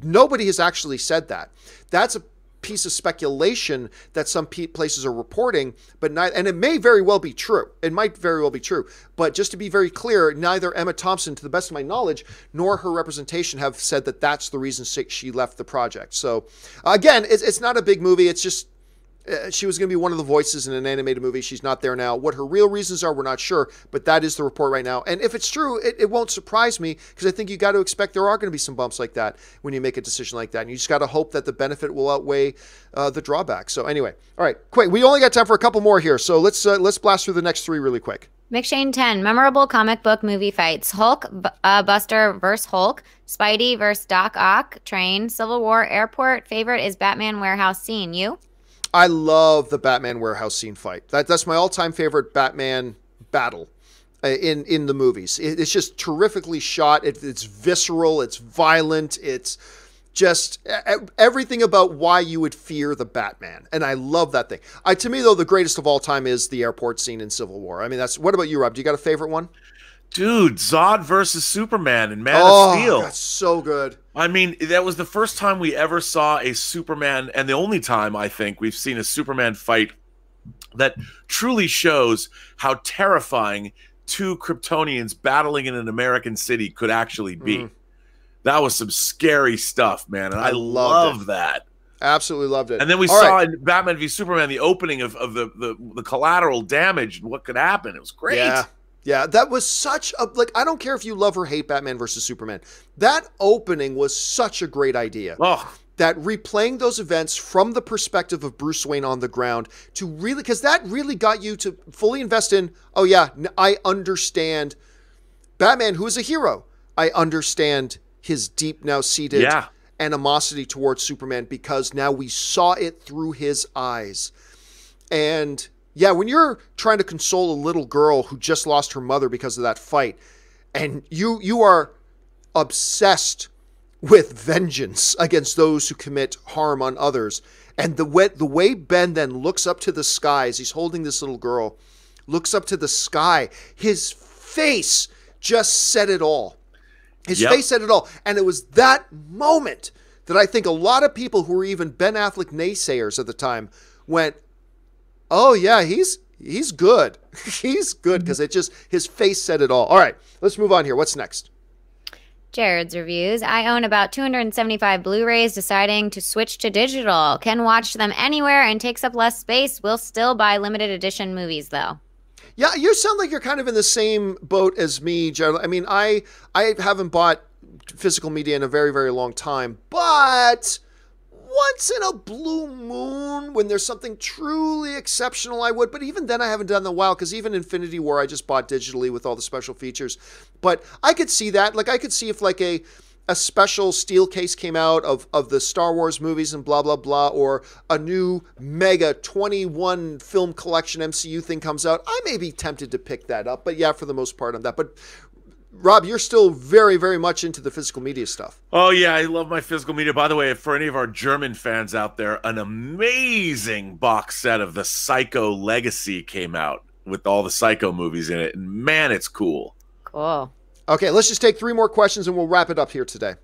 [SPEAKER 1] Nobody has actually said that. That's a piece of speculation that some places are reporting, but and it may very well be true. It might very well be true. But just to be very clear, neither Emma Thompson, to the best of my knowledge, nor her representation have said that that's the reason she left the project. So again, it's not a big movie. It's just she was going to be one of the voices in an animated movie. She's not there now. What her real reasons are, we're not sure, but that is the report right now. And if it's true, it won't surprise me, because I think you got to expect there are going to be some bumps like that when you make a decision like that. And you just got to hope that the benefit will outweigh the drawback. So anyway, all right, quick. We only got time for a couple more here, so let's blast through the next three really quick.
[SPEAKER 3] McShane 10, memorable comic book movie fights. Hulk Buster versus Hulk. Spidey versus Doc Ock. Train. Civil War. Airport. Favorite is Batman warehouse scene. You?
[SPEAKER 1] I love the Batman warehouse scene fight. That's my all-time favorite Batman battle in the movies. It's just terrifically shot. It's visceral. It's violent. It's just everything about why you would fear the Batman. And I love that thing. To me, though, the greatest of all time is the airport scene in Civil War. I mean, what about you, Rob? Do you got a favorite one?
[SPEAKER 2] Dude, Zod versus Superman in Man of Steel.
[SPEAKER 1] That's so good.
[SPEAKER 2] I mean, that was the first time we ever saw a Superman, and the only time I think we've seen a Superman fight that truly shows how terrifying two Kryptonians battling in an American city could actually be. That was some scary stuff, man, and I love that.
[SPEAKER 1] Absolutely loved it.
[SPEAKER 2] And then we saw in Batman v Superman the opening of the collateral damage and what could happen. It was great.
[SPEAKER 1] Yeah, that was such a, I don't care if you love or hate Batman versus Superman. That opening was such a great idea. That replaying those events from the perspective of Bruce Wayne on the ground to really, because that really got you to fully invest in, oh yeah, I understand Batman, who is a hero. I understand his deep, now seated animosity towards Superman, because now we saw it through his eyes. And yeah, when you're trying to console a little girl who just lost her mother because of that fight, and you are obsessed with vengeance against those who commit harm on others, and the way Ben then looks up to the sky as he's holding this little girl, looks up to the sky, his face just said it all. His face said it all. And it was that moment that I think a lot of people who were even Ben Affleck naysayers at the time went, oh yeah, he's good. He's good, because his face said it all. All right, let's move on here. What's next?
[SPEAKER 3] Jared's reviews. I own about 275 Blu-rays, deciding to switch to digital. Can watch them anywhere and takes up less space. Will still buy limited edition movies though.
[SPEAKER 1] Yeah, you sound like you're kind of in the same boat as me, Jared. I mean, I haven't bought physical media in a very, very long time, but once in a blue moon, when there's something truly exceptional, I would. But even then, I haven't done the while, because even Infinity War, I just bought digitally with all the special features. But I could see that. Like, I could see if like a special steel case came out of the Star Wars movies and blah, blah, blah, or a new mega 21 film collection MCU thing comes out, I may be tempted to pick that up. But yeah, for the most part on that. But Rob, you're still very, very much into the physical media stuff.
[SPEAKER 2] Oh, yeah, I love my physical media. By the way, for any of our German fans out there, an amazing box set of the Psycho Legacy came out with all the Psycho movies in it. And man, it's cool.
[SPEAKER 3] Cool.
[SPEAKER 1] Okay, let's just take three more questions and we'll wrap it up here today.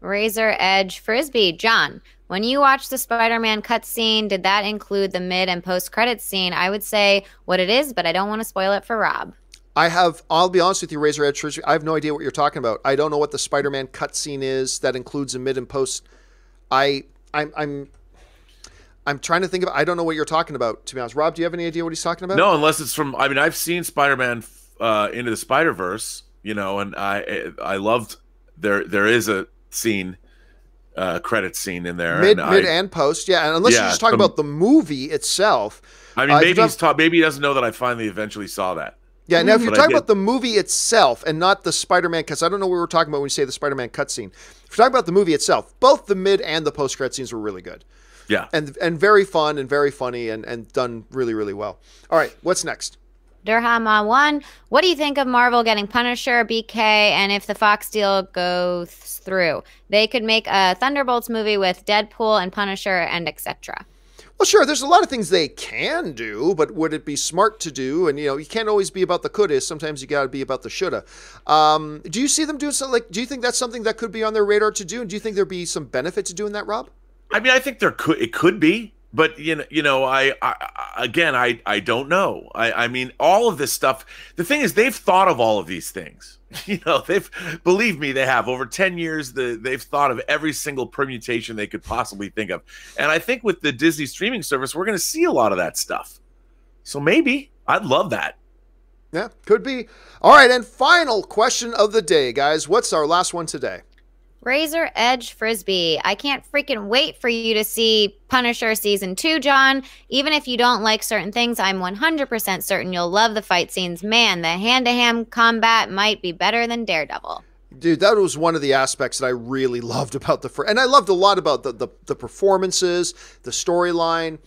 [SPEAKER 3] Razor Edge Frisbee. John, when you watched the Spider-Man cutscene, did that include the mid and post-credits scene? I would say what it is, but I don't want to spoil it for Rob.
[SPEAKER 1] I'll be honest with you, Razor Edge Frisbee, I have no idea what you're talking about. I don't know what the Spider-Man cutscene is that includes a mid and post. I'm trying to think of, I don't know what you're talking about, to be honest. Rob, do you have any idea what he's talking about?
[SPEAKER 2] No, unless it's from, I mean, I've seen Spider-Man Into the Spider-Verse, you know, and I loved, there is a scene, credit scene in there.
[SPEAKER 1] Mid and post, yeah. And unless you're just talking about the movie itself.
[SPEAKER 2] I mean, maybe he doesn't know that I finally eventually saw that.
[SPEAKER 1] Yeah, now if you're talking about the movie itself and not the Spider-Man, because I don't know what we were talking about when we say the Spider-Man cutscene. If you're talking about the movie itself, both the mid and the post-credit scenes were really good.
[SPEAKER 2] Yeah.
[SPEAKER 1] And very fun and very funny and done really, really well. All right, what's next?
[SPEAKER 3] Durhama 1, what do you think of Marvel getting Punisher, BK, and if the Fox deal goes through? They could make a Thunderbolts movie with Deadpool and Punisher and etc.
[SPEAKER 1] Well, sure, there's a lot of things they can do, but would it be smart to do? And, you can't always be about the coulda. Sometimes you got to be about the shoulda. Do you see them doing something do you think that's something that could be on their radar to do? And do you think there'd be some benefit to doing that, Rob?
[SPEAKER 2] I mean, I think it could be, but I don't know. I mean, all of this stuff, the thing is, they've thought of all of these things. Believe me, they have. Over 10 years, they've thought of every single permutation they could possibly think of. And I think with the Disney streaming service, we're going to see a lot of that stuff. So maybe. I'd love that.
[SPEAKER 1] Yeah, could be. All right, and final question of the day, guys. What's our last one today?
[SPEAKER 3] Razor Edge Frisbee. I can't freaking wait for you to see Punisher Season 2, John. Even if you don't like certain things, I'm 100% certain you'll love the fight scenes. Man, the hand-to-hand combat might be better than Daredevil.
[SPEAKER 1] Dude, that was one of the aspects that I really loved about and I loved a lot about the performances, the storyline,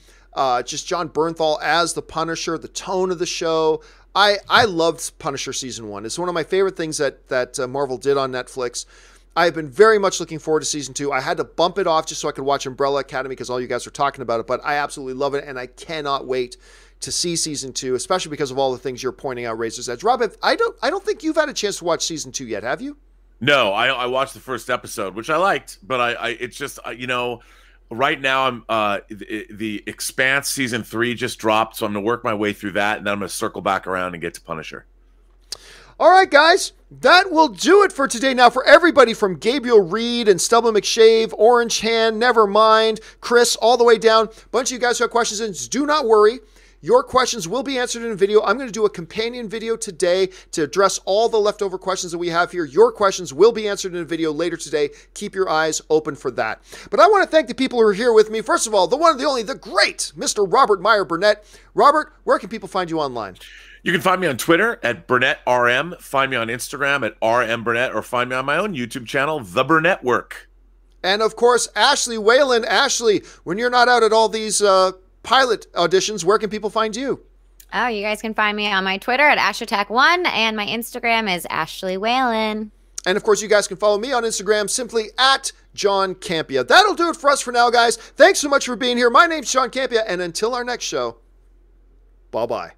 [SPEAKER 1] just John Bernthal as the Punisher, the tone of the show. I loved Punisher Season 1. It's one of my favorite things that Marvel did on Netflix. I've been very much looking forward to Season 2. I had to bump it off just so I could watch Umbrella Academy because all you guys are talking about it, but I absolutely love it, and I cannot wait to see Season 2, especially because of all the things you're pointing out, Razor's Edge. Rob, I don't think you've had a chance to watch Season 2 yet, have you?
[SPEAKER 2] No, I watched the first episode, which I liked, but it's just, right now I'm the Expanse Season 3 just dropped, so I'm going to work my way through that, and then I'm going to circle back around and get to Punisher.
[SPEAKER 1] All right, guys, that will do it for today. Now, for everybody from Gabriel Reed and Stubble McShave, Orange Hand, Nevermind, Chris, all the way down, a bunch of you guys who have questions, and do not worry. Your questions will be answered in a video. I'm going to do a companion video today to address all the leftover questions that we have here. Your questions will be answered in a video later today. Keep your eyes open for that. But I want to thank the people who are here with me. First of all, the one, the only, the great Mr. Robert Meyer Burnett. Robert, where can people find you online?
[SPEAKER 2] You can find me on Twitter at BurnettRM, find me on Instagram at RMBurnett, or find me on my own YouTube channel, The Burnett Work.
[SPEAKER 1] And of course, Ashley Whalen. Ashley, when you're not out at all these pilot auditions, where can people find you?
[SPEAKER 3] Oh, you guys can find me on my Twitter at AshAttack1, and my Instagram is Ashley Whalen.
[SPEAKER 1] And of course, you guys can follow me on Instagram simply at John Campea. That'll do it for us for now, guys. Thanks so much for being here. My name's John Campea, and until our next show, bye-bye.